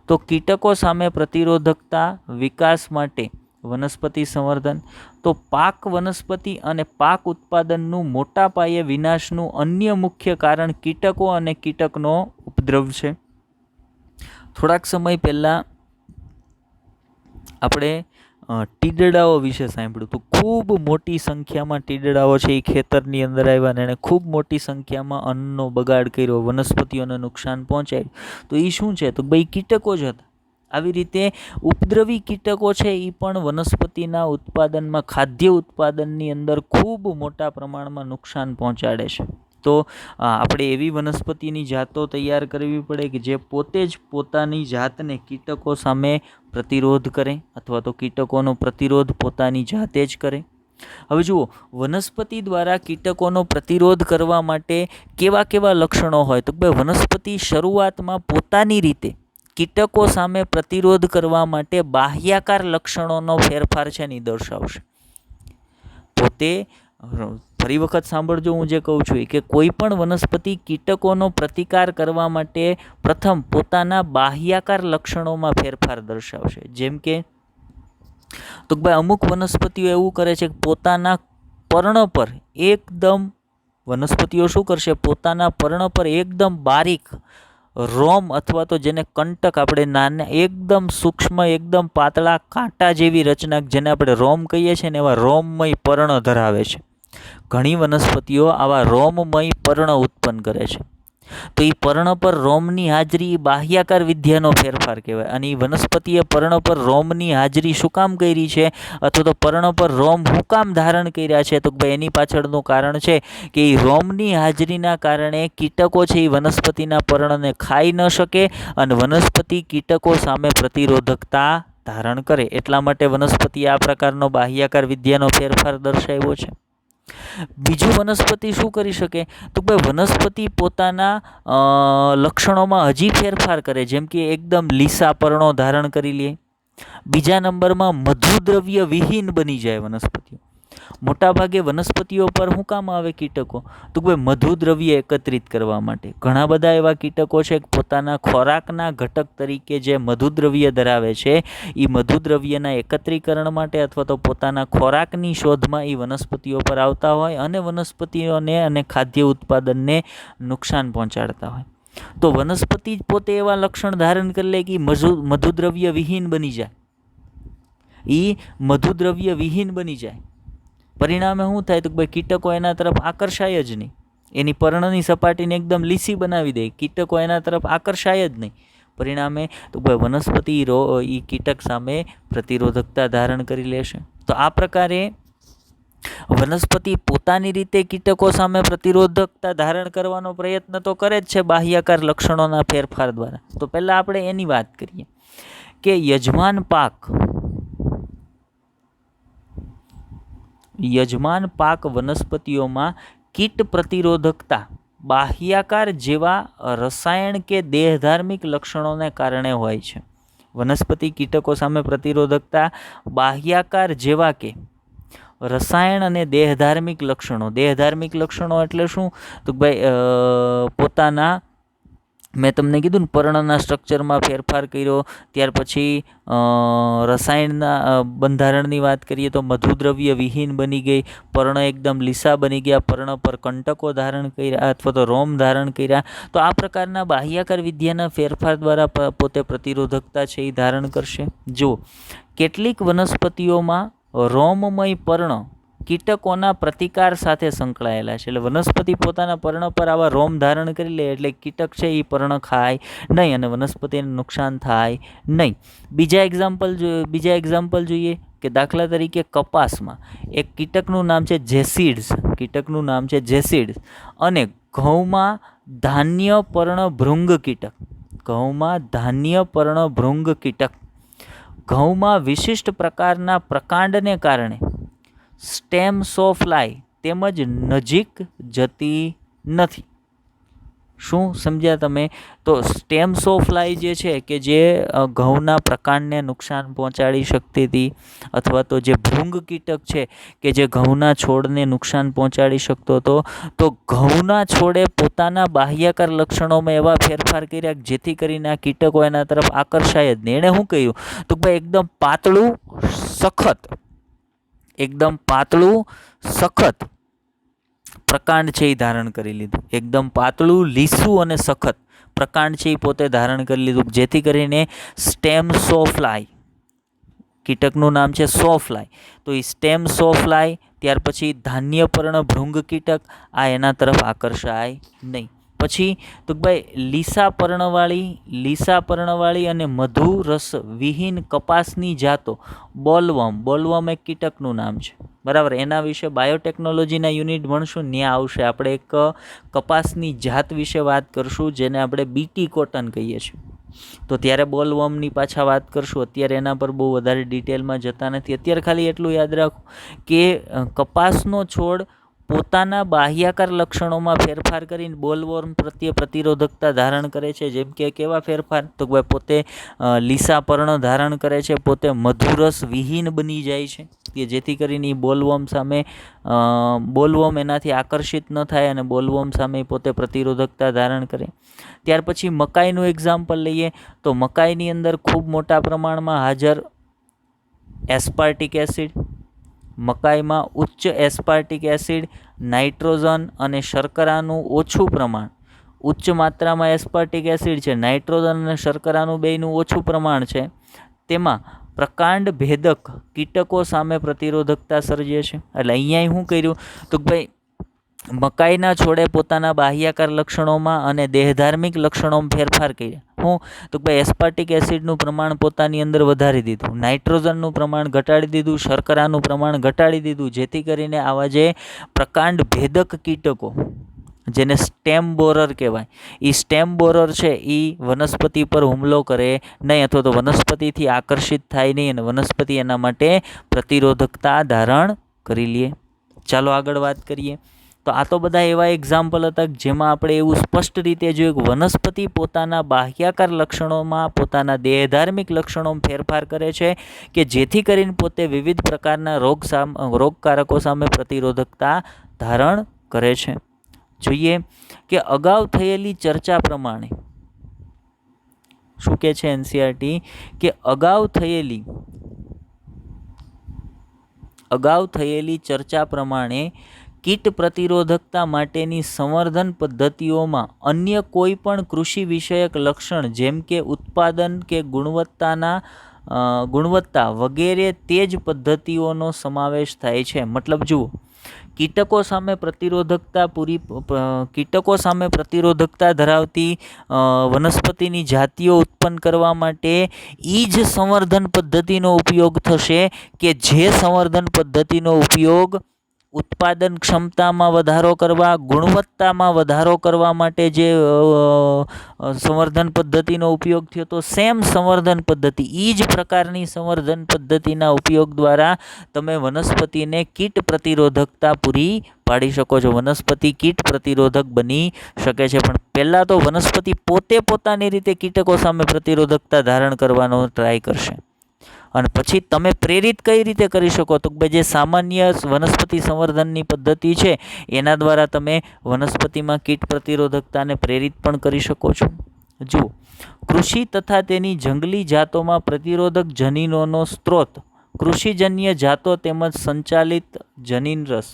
તો કીટકો સામે પ્રતિરોધકતા વિકાસ માટે વનસ્પતિ સંવર્ધન. તો પાક વનસ્પતિ અને પાક ઉત્પાદનનું મોટા પાયે વિનાશનું અન્ય મુખ્ય કારણ કીટકો અને કીટકનો ઉપદ્રવ છે. થોડાક સમય પહેલાં આપણે ટીડડાઓ વિશે સાંભળ્યું તો ખૂબ મોટી સંખ્યામાં ટીડડાઓ છે એ ખેતરની અંદર આવ્યા અને એણે ખૂબ મોટી સંખ્યામાં અન્નનો બગાડ કર્યો, વનસ્પતિઓને નુકસાન પહોંચાડ્યું. તો એ શું છે? તો ભાઈ કીટકો જ હતા. આવી રીતે ઉપદ્રવી કીટકો છે એ પણ વનસ્પતિના ઉત્પાદનમાં, ખાદ્ય ઉત્પાદનની અંદર ખૂબ મોટા પ્રમાણમાં નુકસાન પહોંચાડે છે. તો આપણે એવી વનસ્પતિની જાતો તૈયાર કરવી પડે કે જે પોતે જ પોતાની જાતને કીટકો સામે પ્રતિરોધ કરે અથવા તો કીટકોનો પ્રતિરોધ પોતાની જાતે જ કરે. હવે જુઓ, વનસ્પતિ દ્વારા કીટકોનો પ્રતિરોધ કરવા માટે કેવા કેવા લક્ષણો હોય? તો ભાઈ વનસ્પતિ શરૂઆતમાં પોતાની રીતે કીટકો સામે પ્રતિરોધ કરવા માટે બાહ્યાકાર લક્ષણોનો ફેરફાર છે ને દર્શાવશે. પોતે ફરી વખત સાંભળજો હું જે કહું છું કે કોઈ પણ વનસ્પતિ કીટકોનો પ્રતિકાર કરવા માટે પ્રથમ પોતાના બાહ્યાકાર લક્ષણોમાં ફેરફાર દર્શાવશે. જેમ કે તો ભાઈ અમુક વનસ્પતિઓ એવું કરે છે કે પોતાના પર્ણ પર એકદમ વનસ્પતિઓ શું કરશે? પોતાના પર્ણ પર એકદમ બારીક રોમ અથવા તો જેને કંટક આપણે નાના એકદમ સૂક્ષ્મ એકદમ પાતળા કાંટા જેવી રચના જેને આપણે રોમ કહીએ છીએ ને એવા રોમમય પર્ણ ધરાવે છે. ઘણી વનસ્પતિઓ આવા રોમમય પર્ણ ઉત્પન્ન કરે છે. તો એ પર્ણ પર રોમની હાજરી બાહ્યાકાર વિદ્યાનો ફેરફાર કહેવાય. અને એ વનસ્પતિએ પર્ણ પર રોમની હાજરી શું કામ કરી છે, અથવા તો પર્ણ પર રોમ શું કામ ધારણ કર્યા છે, તો ભાઈ એની પાછળનું કારણ છે કે એ રોમની હાજરીના કારણે કીટકો છે એ વનસ્પતિના પર્ણને ખાઈ ન શકે અને વનસ્પતિ કીટકો સામે પ્રતિરોધકતા ધારણ કરે. એટલા માટે વનસ્પતિએ આ પ્રકારનો બાહ્યાકાર વિદ્યાનો ફેરફાર દર્શાવ્યો છે. બીજું વનસ્પતિ શું કરી શકે, તો ભાઈ વનસ્પતિ પોતાના લક્ષણોમાં હજી ફેરફાર કરે, જેમ કે એકદમ લીસા પર્ણો ધારણ કરી લે. બીજા નંબરમાં મધુદ્રવ્ય વિહીન બની જાય વનસ્પતિઓ. મોટાભાગે વનસ્પતિઓ પર શું કામ આવે કીટકો, તો ભાઈ મધુદ્રવ્ય એકત્રિત કરવા માટે. ઘણા બધા એવા કીટકો છે પોતાના ખોરાકના ઘટક તરીકે જે મધુદ્રવ્ય ધરાવે છે, એ મધુદ્રવ્યના એકત્રીકરણ માટે અથવા તો પોતાના ખોરાકની શોધમાં એ વનસ્પતિઓ પર આવતા હોય અને વનસ્પતિઓને અને ખાદ્ય ઉત્પાદનને નુકસાન પહોંચાડતા હોય. તો વનસ્પતિ જ પોતે એવા લક્ષણ ધારણ કરી લે કે મધુદ્રવ્ય વિહીન બની જાય. એ મધુદ્રવ્ય વિહીન બની જાય. પરિણામે શું થાય, તો ભાઈ કીટકો એના તરફ આકર્ષાય જ નહીં. એની પર્ણની સપાટીને એકદમ લીસી બનાવી દે, કીટકો એના તરફ આકર્ષાય જ નહીં. પરિણામે તો ભાઈ વનસ્પતિ એ કીટક સામે પ્રતિરોધકતા ધારણ કરી લેશે. તો આ પ્રકારે વનસ્પતિ પોતાની રીતે કીટકો સામે પ્રતિરોધકતા ધારણ કરવાનો પ્રયત્ન તો કરે જ છે બાહ્યાકાર લક્ષણોના ફેરફાર દ્વારા. તો પહેલાં આપણે એની વાત કરીએ કે યજમાન પાક વનસ્પતિઓમાં કીટ પ્રતિરોધકતા બાહ્યાકાર જેવા રસાયણ કે દેહધાર્મિક લક્ષણોને કારણે હોય છે. વનસ્પતિ કીટકો સામે પ્રતિરોધકતા બાહ્યાકાર જેવા કે રસાયણ અને દેહધાર્મિક લક્ષણો એટલે શું, તો ભાઈ પોતાના મેં તમને કીધું ને પર્ણના સ્ટ્રક્ચરમાં ફેરફાર કર્યો, ત્યાર પછી રસાયણના બંધારણની વાત કરીએ તો મધુદ્રવ્ય વિહીન બની ગઈ, પર્ણ એકદમ લીસા બની ગયા, પર્ણ પર કંટકો ધારણ કર્યા અથવા તો રોમ ધારણ કર્યા. તો આ પ્રકારના બાહ્યાકાર વિદ્યાના ફેરફાર દ્વારા પોતે પ્રતિરોધકતા છે એ ધારણ કરશે. જુઓ, કેટલીક વનસ્પતિઓમાં રોમમય પર્ણ કીટકોના પ્રતિકાર સાથે સંકળાયેલા છે. એટલે વનસ્પતિ પોતાના પર્ણ પર આવા રોમ ધારણ કરી લે એટલે કીટક છે એ પર્ણ ખાય નહીં અને વનસ્પતિને નુકસાન થાય નહીં. બીજા એક્ઝામ્પલ જોઈએ કે દાખલા તરીકે કપાસમાં એક કીટકનું નામ છે જેસીડ્સ અને ઘઉંમાં ધાન્ય પર્ણભૃંગ કીટક. ઘઉંમાં વિશિષ્ટ પ્રકારના પ્રકાંડને કારણે સ્ટેમ સો ફ્લાય તેમજ નજીક જતી નથી. શું સમજ્યા તમે? તો સ્ટેમ સો ફ્લાય જે છે કે જે ઘઉંના પ્રકાંડને નુકસાન પહોંચાડી શકતી હતી, અથવા તો જે ભૃંગ કીટક છે કે જે ઘઉંના છોડને નુકસાન પહોંચાડી શકતો હતો, તો ઘઉંના છોડે પોતાના બાહ્યાકાર લક્ષણોમાં એવા ફેરફાર કર્યા જેથી કરીને આ કીટકો એના તરફ આકર્ષાય જ નહીં. એણે શું કહ્યું, તો ભાઈ એકદમ પાતળું સખત પ્રકાંડ છે એ ધારણ કરી લીધું. એકદમ પાતળું, લીસું અને સખત પ્રકાંડ છે એ પોતે ધારણ કરી લીધું, જેથી કરીને સ્ટેમ સો ફ્લાય, કીટકનું નામ છે સો ફ્લાય, તો એ સ્ટેમ સો ફ્લાય, ત્યાર પછી ધાન્યપર્ણ ભૃંગ કીટક, આ એના તરફ આકર્ષાય નહીં. પછી તો ભાઈ લીસા પર્ણવાળી અને મધુ રસ વિહીન કપાસની જાતો બોલવર્મ એક કીટકનું નામ છે, બરાબર. એના વિશે બાયોટેકનોલોજીના યુનિટ ભણશું, ત્યાં આવશે. આપણે એક કપાસની જાત વિશે વાત કરશું જેને આપણે બીટી કોટન કહીએ છીએ, તો ત્યારે બોલવર્મની પાછા વાત કરશું. અત્યારે એના પર બહુ વધારે ડિટેલમાં જતા નથી. અત્યારે ખાલી એટલું યાદ રાખો કે કપાસનો છોડ પોતાના બાહ્યાકાર લક્ષણોમાં ફેરફાર કરીને બોલવર્મ પ્રત્યે પ્રતિરોધકતા ધારણ કરે છે. જેમ કે કેવા ફેરફાર, તો ભાઈ પોતે લીસા પર્ણ ધારણ કરે છે, પોતે મધુરસ વિહીન બની જાય છે કે જેથી કરીને એ બોલવર્મ એનાથી આકર્ષિત ન થાય અને બોલવર્મ સામે પોતે પ્રતિરોધકતા ધારણ કરે. ત્યાર પછી મકાઈનું એક્ઝામ્પલ લઈએ તો મકાઈની અંદર ખૂબ મોટા પ્રમાણમાં હાજર એસ્પાર્ટિક એસિડ, મકાઈમાં ઉચ્ચ એસ્પાર્ટિક એસિડ, નાઇટ્રોજન અને શર્કરાનું ઓછું પ્રમાણ. ઉચ્ચ માત્રામાં એસ્પાર્ટિક એસિડ છે, નાઇટ્રોજન અને શર્કરાનું બેયનું ઓછું પ્રમાણ છે. તેમાં પ્રકાંડ ભેદક કીટકો સામે પ્રતિરોધકતા સર્જે છે. એટલે અહીંયા શું કર્યું, તો ભાઈ મકાઈના છોડે પોતાના બાહ્યાકાર લક્ષણોમાં અને દેહધાર્મિક લક્ષણોમાં ફેરફાર કર્યા. હું તો ભાઈ એસ્પાર્ટિક એસિડનું પ્રમાણ પોતાની અંદર વધારી દીધું, નાઇટ્રોજનનું પ્રમાણ ઘટાડી દીધું, શર્કરાનું પ્રમાણ ઘટાડી દીધું, જેથી કરીને આવા જે પ્રકાંડ ભેદક કીટકો જેને સ્ટેમ બોરર કહેવાય, એ સ્ટેમ બોરર છે એ વનસ્પતિ પર હુમલો કરે નહીં, અથવા તો વનસ્પતિથી આકર્ષિત થાય નહીં અને વનસ્પતિ એના માટે પ્રતિરોધકતા ધારણ કરી લે. ચાલો આગળ વાત કરીએ. તો આ તો બધા એવા એક્ઝામ્પલ હતા જેમાં આપણે એવું સ્પષ્ટ રીતે જોયું કે વનસ્પતિ પોતાના બાહ્યાકાર લક્ષણોમાં, પોતાના દેહધાર્મિક લક્ષણોમાં ફેરફાર કરે છે કે જેથી કરીને પોતે વિવિધ પ્રકારના રોગકારકો સામે પ્રતિરોધકતા ધારણ કરે છે. જોઈએ કે અગાઉ થયેલી ચર્ચા પ્રમાણે શું કહે છે એનસીઈઆરટી કે અગાઉ થયેલી ચર્ચા પ્રમાણે કીટ પ્રતિરોધકતા માટેની સંવર્ધન પદ્ધતિઓમાં અન્ય કોઈ પણ કૃષિ વિષયક લક્ષણ જેમ કે ઉત્પાદન કે ગુણવત્તા વગેરે તે જ પદ્ધતિઓનો સમાવેશ થાય છે. મતલબ જુઓ, કીટકો સામે પ્રતિરોધકતા ધરાવતી વનસ્પતિની જાતિઓ ઉત્પન્ન કરવા માટે એ જ સંવર્ધન પદ્ધતિનો ઉપયોગ થશે કે જે સંવર્ધન પદ્ધતિનો ઉપયોગ ઉત્પાદન ક્ષમતામાં વધારો કરવા, ગુણવત્તામાં વધારો કરવા માટે જે સંવર્ધન પદ્ધતિનો ઉપયોગ થયો તો સેમ સંવર્ધન પદ્ધતિ, એ જ પ્રકારની સંવર્ધન પદ્ધતિના ઉપયોગ દ્વારા તમે વનસ્પતિને કીટ પ્રતિરોધકતા પૂરી પાડી શકો છો. વનસ્પતિ કીટ પ્રતિરોધક બની શકે છે. પણ પહેલાં તો વનસ્પતિ પોતાની રીતે કીટકો સામે પ્રતિરોધકતા ધારણ કરવાનો ટ્રાય કરશે, અને પછી તમે પ્રેરિત કઈ રીતે કરી શકો? તો જે સામાન્ય વનસ્પતિ સંવર્ધનની પદ્ધતિ છે એના દ્વારા તમે વનસ્પતિમાં કીટ પ્રતિરોધકતાને પ્રેરિત પણ કરી શકો છો. જુઓ, કૃષિ તથા તેની જંગલી જાતોમાં પ્રતિરોધક જનીનોનો સ્ત્રોત કૃષિજન્ય જાતો તેમજ સંચાલિત જનીનરસ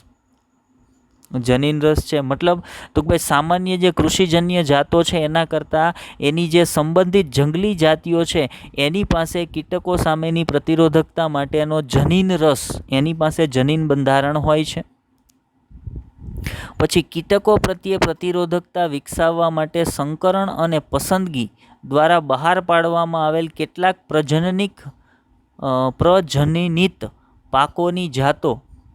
છે. મતલબ તો ભાઈ સામાન્ય જે કૃષિજન્ય જાતો છે એના કરતાં એની જે સંબંધિત જંગલી જાતિઓ છે એની પાસે કીટકો સામેની પ્રતિરોધકતા માટેનો જનીન રસ, એની પાસે જનીન બંધારણ હોય છે. પછી કીટકો પ્રત્યે પ્રતિરોધકતા વિકસાવવા માટે સંકરણ અને પસંદગી દ્વારા બહાર પાડવામાં આવેલ કેટલાક પ્રજનનિત પાકોની જાતો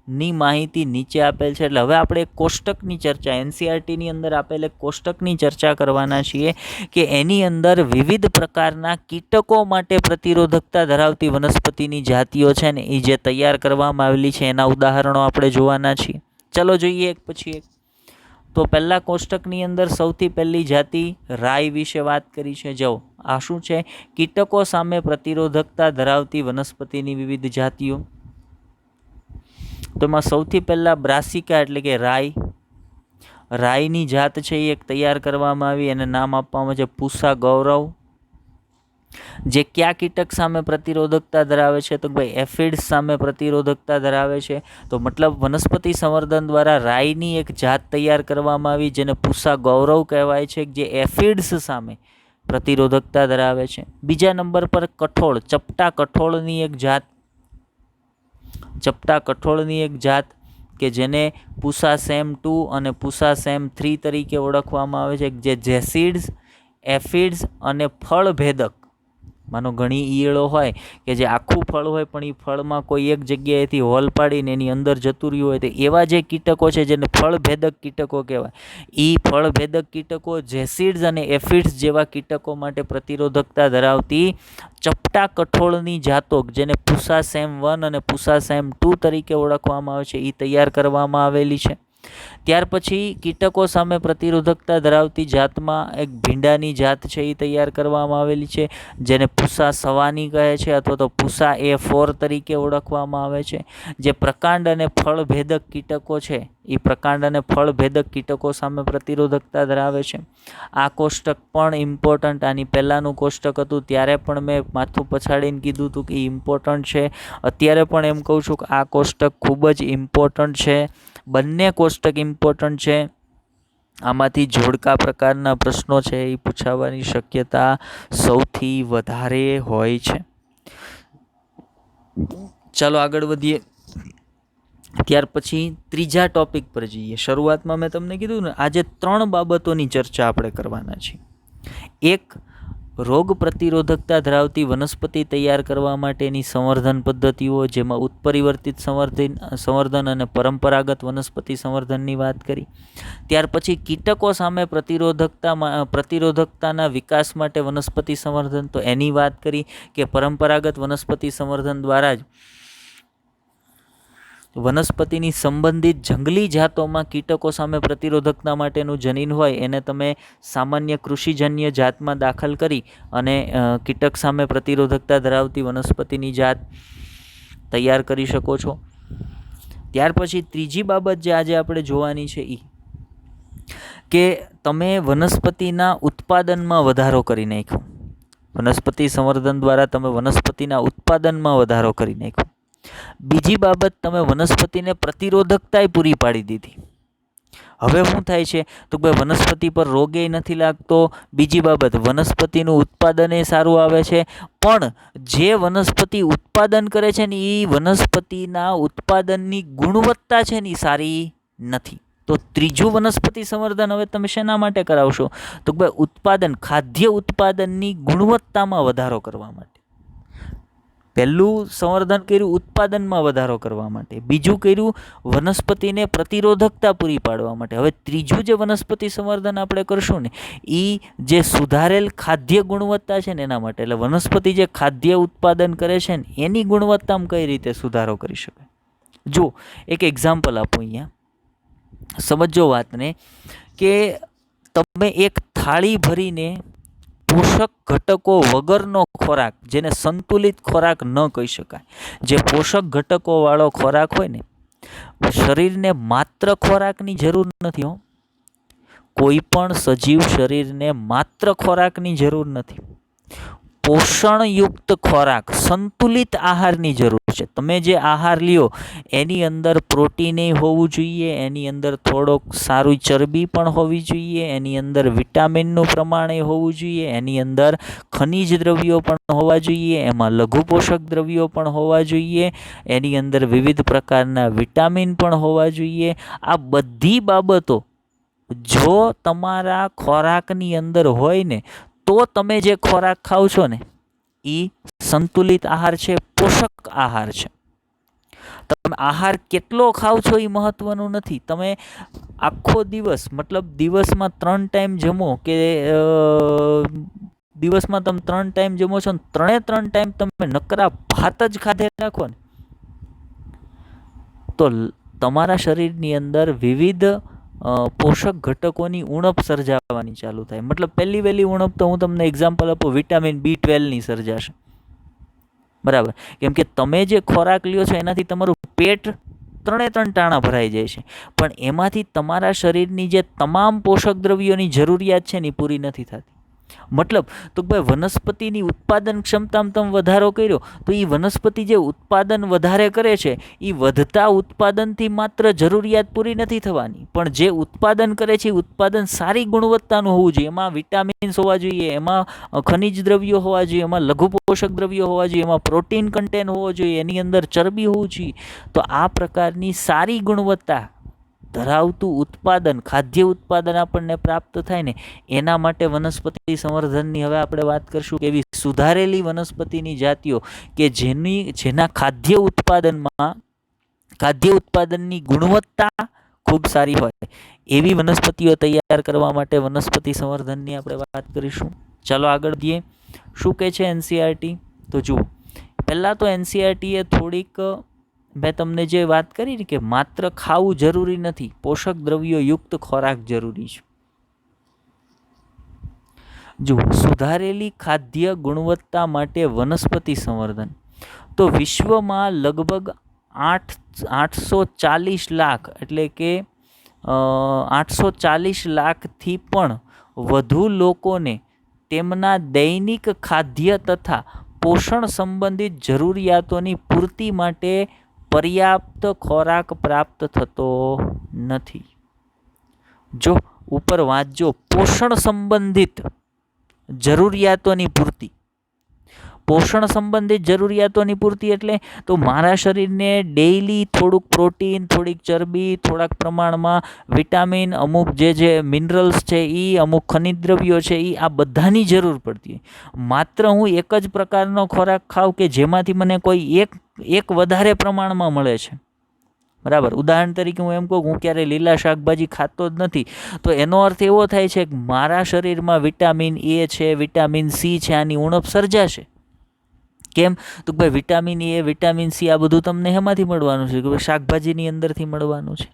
ની માહિતી નીચે આપેલ છે. એટલે હવે આપણે એક કોષ્ટકની ચર્ચા, એનસીઈઆરટીની અંદર આપેલ એક કોષ્ટકની ચર્ચા કરવાના છીએ કે એની અંદર વિવિધ પ્રકારના કીટકો માટે પ્રતિરોધકતા ધરાવતી વનસ્પતિની જાતિઓ છે ને એ જે તૈયાર કરવામાં આવેલી છે એના ઉદાહરણો આપણે જોવાના છીએ. ચલો જોઈએ એક પછી એક. તો પહેલા કોષ્ટકની અંદર સૌથી પહેલી જાતિ રાઈ વિશે વાત કરી છે. જો આ શું છે? કીટકો સામે પ્રતિરોધકતા ધરાવતી વનસ્પતિની વિવિધ જાતિઓ. તો એમાં સૌથી પહેલાં બ્રાસિકા એટલે કે રાઈની જાત છે એ એક તૈયાર કરવામાં આવી, એને નામ આપવામાં છે પૂષા ગૌરવ. જે કયા કીટક સામે પ્રતિરોધકતા ધરાવે છે? તો ભાઈ એફિડ્સ સામે પ્રતિરોધકતા ધરાવે છે. તો મતલબ વનસ્પતિ સંવર્ધન દ્વારા રાઈની એક જાત તૈયાર કરવામાં આવી જેને પૂષા ગૌરવ કહેવાય છે, જે એફિડ્સ સામે પ્રતિરોધકતા ધરાવે છે. બીજા નંબર પર કઠોળ, ચપટા કઠોળની એક જાત કે જેને પૂષા સેમ 2 અને પૂષા સેમ 3 તરીકે ઓળખવામાં આવે છે, જે જેસિડ્સ, એફિડ્સ અને ફળભેદક, માનો ઘણી ઈયળો હોય કે જે આખું ફળ હોય પણ એ ફળમાં કોઈ એક જગ્યાએથી હોલ પાડીને એની અંદર જતું રહ્યું હોય, તો એવા જે કીટકો છે જેને ફળભેદક કીટકો કહેવાય, એ ફળભેદક કીટકો જેસિડ્સ અને એફિડ્સ જેવા કીટકો માટે પ્રતિરોધકતા ધરાવતી ચપટા કઠોળની જાતો જેને પૂષા સેમ 1 અને પૂષા સેમ 2 તરીકે ઓળખવામાં આવે છે એ તૈયાર કરવામાં આવેલી છે. ત્યાર પછી કીટકો સામે પ્રતિરોધકતા ધરાવતી જાતમાં એક ભીંડાની જાત છે એ તૈયાર કરવામાં આવેલી છે, જેને પૂષા સવાની કહે છે અથવા તો પૂષા A4 તરીકે ઓળખવામાં આવે છે. જે પ્રકાંડ અને ફળભેદક કીટકો છે એ પ્રકાંડ અને ફળભેદક કીટકો સામે પ્રતિરોધકતા ધરાવે છે. આ કોષ્ટક પણ ઇમ્પોર્ટન્ટ, આની પહેલાંનું કોષ્ટક હતું ત્યારે પણ મેં માથું પછાડીને કીધું હતું કે એ ઇમ્પોર્ટન્ટ છે. અત્યારે પણ એમ કહું છું કે આ કોષ્ટક ખૂબ જ ઇમ્પોર્ટન્ટ છે. બંને કોષ્ટક ઇમ્પોર્ટન્ટ છે. આમાંથી જોડકા પ્રકારના પ્રશ્નો છે એ પૂછાવાની શક્યતા સૌથી વધારે હોય છે. ચાલો આગળ વધીએ. ત્યાર પછી ત્રીજા ટોપિક પર જઈએ. શરૂઆતમાં મેં તમને કીધું ને, આજે 3 બાબતોની ચર્ચા આપણે કરવાના છીએ. એક, રોગ પ્રતિરોધકતા ધરાવતી વનસ્પતિ તૈયાર કરવા માટેની સંવર્ધન પદ્ધતિઓ, જેમાં ઉત્પરિવર્તિત સંવર્ધન અને પરંપરાગત વનસ્પતિ સંવર્ધનની વાત કરી. ત્યાર પછી કીટકો સામે પ્રતિરોધકતાના વિકાસ માટે વનસ્પતિ સંવર્ધન, તો એની વાત કરી કે પરંપરાગત વનસ્પતિ સંવર્ધન દ્વારા જ વનસ્પતિની સંબંધિત જંગલી જાતોમાં કીટકો સામે પ્રતિરોધકતા માટેનું જનીન હોય એને તમે સામાન્ય કૃષિજન્ય જાતમાં દાખલ કરી અને કીટક સામે પ્રતિરોધકતા ધરાવતી વનસ્પતિની જાત તૈયાર કરી શકો છો. ત્યાર પછી ત્રીજી બાબત જે આજે આપણે જોવાની છે એ કે તમે વનસ્પતિના ઉત્પાદનમાં વધારો કરી નાખ્યો. વનસ્પતિ સંવર્ધન દ્વારા તમે વનસ્પતિના ઉત્પાદનમાં વધારો કરી નાખ્યો. બીજી બાબત, તમે વનસ્પતિને પ્રતિરોધકતાય પૂરી પાડી દીધી. હવે શું થાય છે તો ભાઈ વનસ્પતિ પર રોગે નથી લાગતો. બીજી બાબત, વનસ્પતિનું ઉત્પાદન એ સારું આવે છે, પણ જે વનસ્પતિ ઉત્પાદન કરે છે ને એ વનસ્પતિના ઉત્પાદનની ગુણવત્તા છે ને એ સારી નથી. તો ત્રીજું વનસ્પતિ સંવર્ધન હવે તમે શેના માટે કરાવશો તો ભાઈ ઉત્પાદન, ખાદ્ય ઉત્પાદનની ગુણવત્તામાં વધારો કરવા માટે. પહેલું સંવર્ધન કર્યું ઉત્પાદનમાં વધારો કરવા માટે, બીજું કર્યું વનસ્પતિને પ્રતિરોધકતા પૂરી પાડવા માટે. હવે ત્રીજું જે વનસ્પતિ સંવર્ધન આપણે કરશું ને એ જે સુધારેલ ખાદ્ય ગુણવત્તા છે ને એના માટે. એટલે વનસ્પતિ જે ખાદ્ય ઉત્પાદન કરે છે ને એની ગુણવત્તામાં કઈ રીતે સુધારો કરી શકાય. જો એક એક્ઝામ્પલ આપો, અહીંયા સમજો વાતને કે તમે એક થાળી ભરીને પોષક ઘટકો વગરનો ખોરાક, જેને સંતુલિત ખોરાક ન કહી શકાય, જે પોષક ઘટકોવાળો ખોરાક હોય ને, શરીરને માત્ર ખોરાકની જરૂર નથી હો. કોઈ પણ સજીવ શરીરને માત્ર ખોરાકની જરૂર નથી. પોષણયુક્ત ખોરાક, સંતુલિત આહારની જરૂર છે. તમે જે આહાર લ્યો એની અંદર પ્રોટીન હોવું જોઈએ, એની અંદર થોડોક સારી ચરબી પણ હોવી જોઈએ, એની અંદર વિટામિનનું પ્રમાણ હોવું જોઈએ, એની અંદર ખનિજ દ્રવ્યો પણ હોવા જોઈએ, એમાં લઘુ પોષક દ્રવ્યો પણ હોવા જોઈએ, એની અંદર વિવિધ પ્રકારના વિટામિન પણ હોવા જોઈએ. આ બધી બાબતો જો તમારા ખોરાકની અંદર હોય ને તો તમે જે ખોરાક ખાવ છો ને એ સંતુલિત આહાર છે, પોષક આહાર છે. તમે આહાર કેટલો ખાવ છો એ મહત્વનું નથી. તમે આખો દિવસ, મતલબ દિવસમાં 3 ટાઈમ જમો કે દિવસમાં તમે 3 ટાઈમ જમો છો ને 3 ટાઈમ તમે નકરા ભાત જ ખાધે રાખો ને તો તમારા શરીરની અંદર વિવિધ પોષક ઘટકોની ઉણપ સર્જાવાની ચાલુ થાય. મતલબ પહેલી વહેલી ઉણપ તો હું તમને એક્ઝામ્પલ આપું, વિટામિન B12ની સર્જાશે. બરાબર, કેમ કે તમે જે ખોરાક લ્યો છો એનાથી તમારું પેટ 3 ટાણા ભરાઈ જાય છે, પણ એમાંથી તમારા શરીરની જે તમામ પોષક દ્રવ્યોની જરૂરિયાત છે ને એ પૂરી નથી થતી. મતલબ તો ભાઈ વનસ્પતિની ઉત્પાદન ક્ષમતામાં તમે વધારો કર્યો તો એ વનસ્પતિ જે ઉત્પાદન વધારે કરે છે એ વધતા ઉત્પાદનથી માત્ર જરૂરિયાત પૂરી નથી થવાની, પણ જે ઉત્પાદન કરે છે એ ઉત્પાદન સારી ગુણવત્તાનું હોવું જોઈએ. એમાં વિટામિન્સ હોવા જોઈએ, એમાં ખનિજ દ્રવ્યો હોવા જોઈએ, એમાં લઘુ પોષક દ્રવ્યો હોવા જોઈએ, એમાં પ્રોટીન કન્ટેન્ટ હોવો જોઈએ, એની અંદર ચરબી હોવું જોઈએ. તો આ પ્રકારની સારી ગુણવત્તા ધરાવતું ઉત્પાદન, ખાદ્ય ઉત્પાદન આપણને પ્રાપ્ત થાય ને એના માટે વનસ્પતિ સંવર્ધનની હવે આપણે વાત કરશું કે એવી સુધારેલી વનસ્પતિની જાતિઓ કે જેના ખાદ્ય ઉત્પાદનની ગુણવત્તા ખૂબ સારી હોય એવી વનસ્પતિઓ તૈયાર કરવા માટે વનસ્પતિ સંવર્ધનની આપણે વાત કરીશું. ચાલો આગળ વધીએ. શું કહે છે એનસીઈઆરટી? તો જુઓ, પહેલાં તો એનસીઈઆરટી એ થોડીક મેં તમને જે વાત કરી ને કે માત્ર ખાવું જરૂરી નથી, પોષક દ્રવ્યો યુક્ત ખોરાક જરૂરી છે. જો સુધારેલી ખાદ્ય ગુણવત્તા માટે વનસ્પતિ સંવર્ધન, તો વિશ્વમાં લગભગ 840 લાખ એટલે કે 840 લાખથી પણ વધુ લોકોને તેમના દૈનિક ખાદ્ય તથા પોષણ સંબંધિત જરૂરિયાતોની પૂર્તિ માટે પર્યાપ્ત ખોરાક પ્રાપ્ત થતો નથી. જો ઉપર વાંચજો, પોષણ સંબંધિત જરૂરિયાતોની પૂર્તિ. પોષણ સંબંધિત જરૂરિયાતોની પૂર્તિ એટલે તો મારા શરીરને ડેઇલી થોડુંક પ્રોટીન, થોડીક ચરબી, થોડાક પ્રમાણમાં વિટામિન, અમુક જે મિનરલ્સ છે એ, અમુક ખનિજ દ્રવ્યો છે એ, આ બધાની જરૂર પડતી હોય. માત્ર હું એક જ પ્રકારનો ખોરાક ખાઉં કે જેમાંથી મને કોઈ એક વધારે પ્રમાણમાં મળે છે, બરાબર. ઉદાહરણ તરીકે હું એમ કહું, હું ક્યારેય લીલા શાકભાજી ખાતો જ નથી, તો એનો અર્થ એવો થાય છે કે મારા શરીરમાં વિટામિન એ છે, વિટામિન સી છે, આની ઉણપ સર્જાશે. કેમ? તો ભાઈ વિટામિન એ, વિટામિન સી આ બધું તમને એમાંથી મળવાનું છે કે શાકભાજીની અંદરથી મળવાનું છે,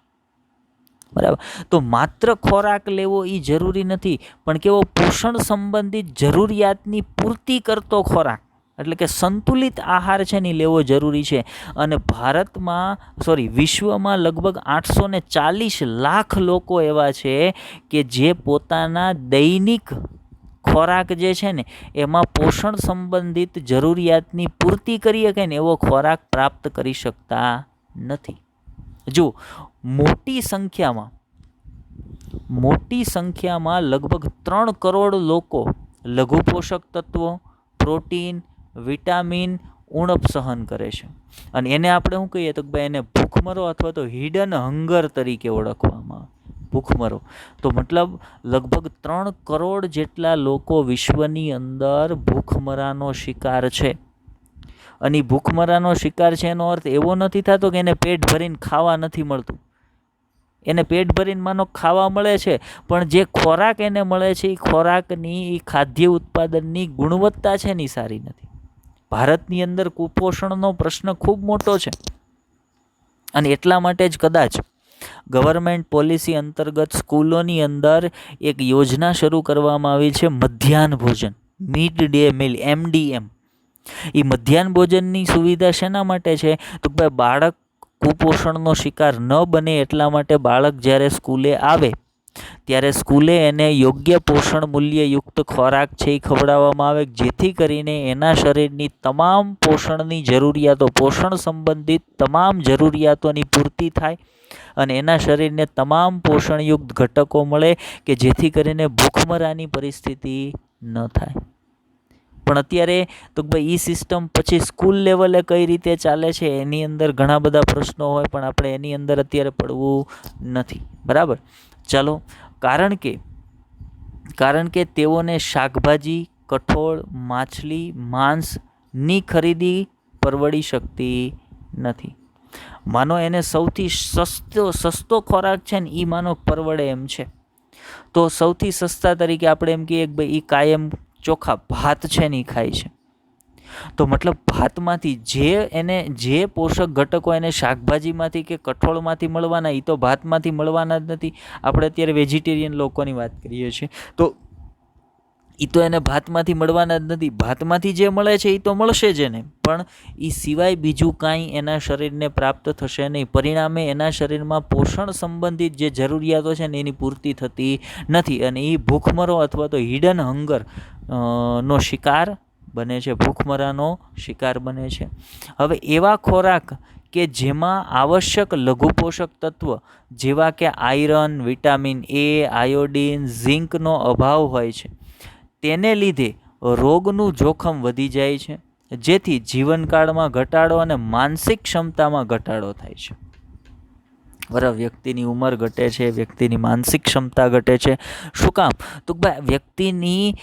બરાબર. તો માત્ર ખોરાક લેવો એ જરૂરી નથી, પણ કેવો પોષણ સંબંધિત જરૂરિયાતની પૂર્તિ કરતો ખોરાક એટલે કે સંતુલિત આહાર છે ને લેવો જરૂરી છે. અને વિશ્વમાં લગભગ 840 લાખ લોકો એવા છે કે જે પોતાના દૈનિક ખોરાક જે છે ને એમાં પોષણ સંબંધિત જરૂરિયાતની પૂર્તિ કરી શકે ને એવો ખોરાક પ્રાપ્ત કરી શકતા નથી. જો મોટી સંખ્યામાં લગભગ 3 કરોડ લોકો લઘુ પોષક તત્વો, પ્રોટીન, વિટામિન ઉણપ સહન કરે છે. અને એને આપણે શું કહીએ તો ભાઈ એને ભૂખમરો અથવા તો હિડન હંગર તરીકે ઓળખવામાં આવે. ભૂખમરો તો મતલબ લગભગ 3 કરોડ જેટલા લોકો વિશ્વની અંદર ભૂખમરાનો શિકાર છે. અને ભૂખમરાનો શિકાર છે એનો અર્થ એવો નથી થતો કે એને પેટ ભરીને ખાવા નથી મળતું. એને પેટ ભરીને માનો ખાવા મળે છે, પણ જે ખોરાક એને મળે છે એ ખોરાકની, એ ખાદ્ય ઉત્પાદનની ગુણવત્તા છે ને સારી નથી. ભારતની અંદર કુપોષણનો પ્રશ્ન ખૂબ મોટો છે. અને એટલા માટે જ કદાચ ગવર્મેન્ટ પોલિસી અંતર્ગત સ્કૂલોની અંદર એક યોજના શરૂ કરવામાં આવી છે, મધ્યાહન ભોજન, મિડ ડે મીલ, MDM. એ મધ્યાહન ભોજનની સુવિધા શેના માટે છે તો ભાઈ બાળક કુપોષણનો શિકાર ન બને એટલા માટે બાળક જ્યારે સ્કૂલે આવે ત્યારે સ્કૂલે એને યોગ્ય પોષણ મૂલ્યયુક્ત ખોરાક છે એ ખવડાવવામાં આવે, જેથી કરીને એના શરીરની તમામ પોષણની જરૂરિયાતો, પોષણ સંબંધિત તમામ જરૂરિયાતોની પૂર્તિ થાય અને એના શરીરને તમામ પોષણયુક્ત ઘટકો મળે કે જેથી કરીને ભૂખમરાની પરિસ્થિતિ ન થાય. પણ અત્યારે તો ભાઈ એ સિસ્ટમ પછી સ્કૂલ લેવલે કઈ રીતે ચાલે છે એની અંદર ઘણા બધા પ્રશ્નો હોય, પણ આપણે એની અંદર અત્યારે પડવું નથી, બરાબર. ચાલો, કારણ કે તેઓને શાકભાજી, કઠોળ, માછલી, માંસની ખરીદી પરવડી શકતી નથી. માનો એને સૌથી સસ્તો ખોરાક છે ને એ માનો પરવડે એમ છે, તો સૌથી સસ્તા તરીકે આપણે એમ કહીએ કે ભાઈ એ કાયમ ચોખા ભાત છે ને એ ખાય છે. તો મતલબ ભાતમાંથી જે પોષક ઘટકો એને શાકભાજીમાંથી કે કઠોળમાંથી મળવાના એ તો ભાતમાંથી મળવાના જ નથી. આપણે અત્યારે વેજીટેરિયન લોકોની વાત કરીએ છીએ તો એ તો એને ભાતમાંથી મળવાના જ નથી. ભાતમાંથી જે મળે છે એ તો મળશે જ એને, પણ એ સિવાય બીજું કાંઈ એના શરીરને પ્રાપ્ત થશે નહીં. પરિણામે એના શરીરમાં પોષણ સંબંધિત જે જરૂરિયાતો છે ને એની પૂર્તિ થતી નથી અને એ ભૂખમરો અથવા તો હિડન હંગર નો શિકાર બને છે, ભૂખમરાનો શિકાર બને છે. હવે એવા ખોરાક કે જેમાં આવશ્યક લઘુ પોષક તત્વ જેવા કે આયરન, વિટામિન એ, આયોડિન, ઝિંકનો અભાવ હોય છે, તેને લીધે રોગનું જોખમ વધી જાય છે, જેથી જીવનકાળમાં ઘટાડો અને માનસિક ક્ષમતામાં ઘટાડો થાય છે. બરાબર, વ્યક્તિની ઉંમર ઘટે છે, વ્યક્તિની માનસિક ક્ષમતા ઘટે છે. શું કામ? તો ભાઈ વ્યક્તિની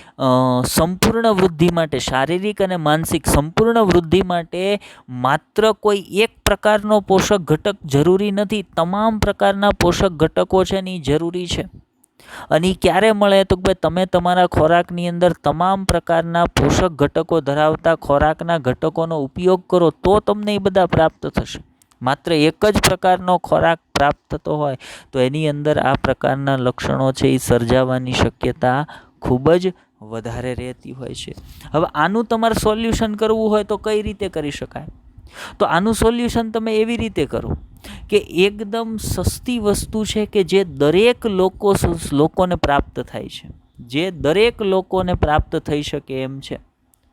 સંપૂર્ણ વૃદ્ધિ માટે, શારીરિક અને માનસિક સંપૂર્ણ વૃદ્ધિ માટે માત્ર કોઈ એક પ્રકારનો પોષક ઘટક જરૂરી નથી, તમામ પ્રકારના પોષક ઘટકો છે ને એ જરૂરી છે. અને એ ક્યારે મળે તો ભાઈ તમે તમારા ખોરાકની અંદર તમામ પ્રકારના પોષક ઘટકો ધરાવતા ખોરાકના ઘટકોનો ઉપયોગ કરો તો તમને એ બધા પ્રાપ્ત થશે. માત્ર એક જ પ્રકારનો ખોરાક પ્રાપ્ત થતો હોય તો એની અંદર આ પ્રકારના લક્ષણો છે એ સર્જાવાની શક્યતા ખૂબ જ વધારે રહેતી હોય છે. હવે આનું તમારે સોલ્યુશન કરવું હોય તો કઈ રીતે કરી શકાય? તો આનું સોલ્યુશન તમે એવી રીતે કરો કે એકદમ સસ્તી વસ્તુ છે કે જે દરેક લોકોને પ્રાપ્ત થાય છે, જે દરેક લોકોને પ્રાપ્ત થઈ શકે એમ છે.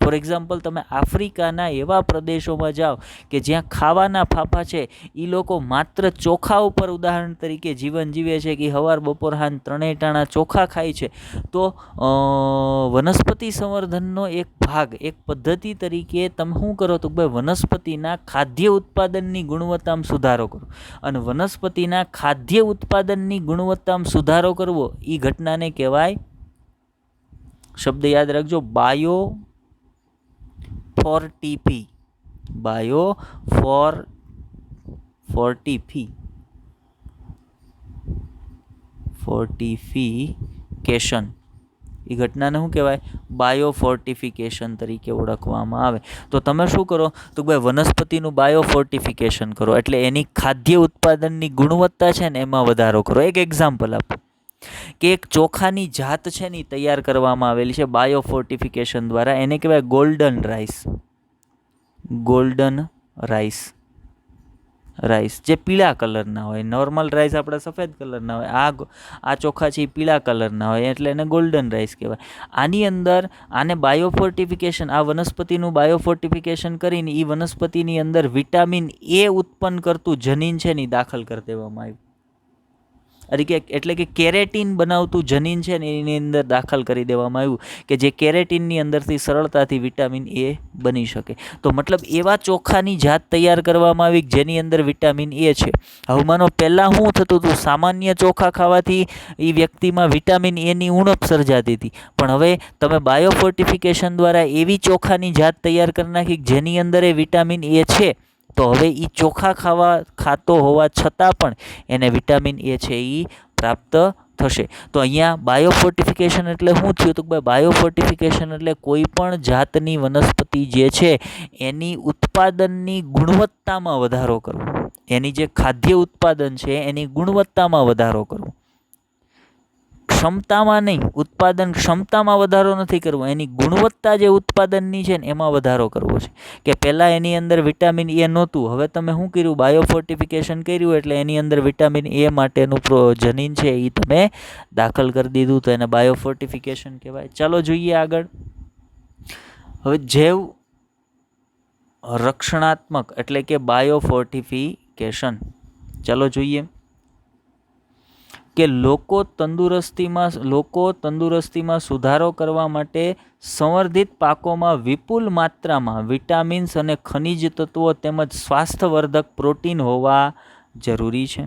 ફોર એક્ઝામ્પલ, તમે આફ્રિકાના એવા પ્રદેશોમાં જાઓ કે જ્યાં ખાવાના ફાફા છે એ લોકો માત્ર ચોખા ઉપર ઉદાહરણ તરીકે જીવન જીવે છે, કે સવાર બપોર સાંજ 3 ટાણા ચોખા ખાય છે. તો વનસ્પતિ સંવર્ધનનો એક ભાગ, એક પદ્ધતિ તરીકે તમે શું કરો તો ભાઈ વનસ્પતિના ખાદ્ય ઉત્પાદનની ગુણવત્તામાં સુધારો કરો. અને વનસ્પતિના ખાદ્ય ઉત્પાદનની ગુણવત્તામાં સુધારો કરવો એ ઘટનાને કહેવાય, શબ્દ યાદ રાખજો, બાયોફોર્ટિફી. ફોર્ટિફિકેશન. એ ઘટનાને શું કહેવાય? બાયોફોર્ટિફિકેશન તરીકે ઓળખવામાં આવે. તો તમે શું કરો તો ભાઈ વનસ્પતિનું બાયોફોર્ટિફિકેશન કરો, એટલે એની ખાદ્ય ઉત્પાદનની ગુણવત્તા છે ને એમાં વધારો કરો. એક એક્ઝામ્પલ આપો કે એક ચોખાની જાત છે ને તૈયાર કરવામાં આવેલી છે બાયોફોર્ટિફિકેશન દ્વારા, એને કહેવાય ગોલ્ડન રાઈસ. જે પીળા કલરના હોય. નોર્મલ રાઈસ આપણે સફેદ કલરના હોય, આ ચોખા છે એ પીળા કલરના હોય, એટલે એને ગોલ્ડન રાઈસ કહેવાય. આની અંદર આને બાયોફોર્ટિફિકેશન, આ વનસ્પતિનું બાયોફોર્ટિફિકેશન કરીને એ વનસ્પતિની અંદર વિટામિન એ ઉત્પન્ન કરતું જનીન છે ને દાખલ કરી દેવામાં આવ્યું. એટલે કે કેરેટીન બનાવતું જનીન છે ને એની અંદર દાખલ કરી દેવામાં આવ્યું, કે જે કેરેટીનની અંદરથી સરળતાથી વિટામિન એ બની શકે. તો મતલબ એવા ચોખાની જાત તૈયાર કરવામાં આવી જેની અંદર વિટામિન એ છે. હવે માનો પહેલાં શું થતું હતું, સામાન્ય ચોખા ખાવાથી એ વ્યક્તિમાં વિટામિન એની ઉણપ સર્જાતી હતી, પણ હવે તમે બાયોફોર્ટિફિકેશન દ્વારા એવી ચોખાની જાત તૈયાર કરી નાખી જેની અંદર એ વિટામિન એ છે, તો હવે એ ચોખા ખાતો હોવા છતાં પણ એને વિટામિન એ છે એ પ્રાપ્ત થશે. તો અહીંયા બાયોફોર્ટિફિકેશન એટલે શું થયું? તો ભાઈ બાયોફોર્ટિફિકેશન એટલે કોઈ પણ જાતની વનસ્પતિ જે છે એની ઉત્પાદનની ગુણવત્તામાં વધારો કરવો, એની જે ખાદ્ય ઉત્પાદન છે એની ગુણવત્તામાં વધારો કરવો. ક્ષમતામાં નહીં, ઉત્પાદન ક્ષમતામાં વધારો નથી કરવો, એની ગુણવત્તા જે ઉત્પાદનની છે ને એમાં વધારો કરવો છે. કે પહેલાં એની અંદર વિટામિન એ નહોતું, હવે તમે શું કર્યું? બાયોફોર્ટિફિકેશન કર્યું, એટલે એની અંદર વિટામિન એ માટેનું જનીન છે એ તમે દાખલ કરી દીધું, તો એને બાયોફોર્ટિફિકેશન કહેવાય. ચાલો જોઈએ આગળ. હવે જૈવ રક્ષણાત્મક એટલે કે બાયોફોર્ટિફિકેશન. ચાલો જોઈએ કે લોકો તંદુરસ્તીમાં સુધારો કરવા માટે સંવર્ધિત પાકોમાં વિપુલ માત્રામાં વિટામિન્સ અને ખનિજ તત્વો તેમજ સ્વાસ્થ્યવર્ધક પ્રોટીન હોવા જરૂરી છે.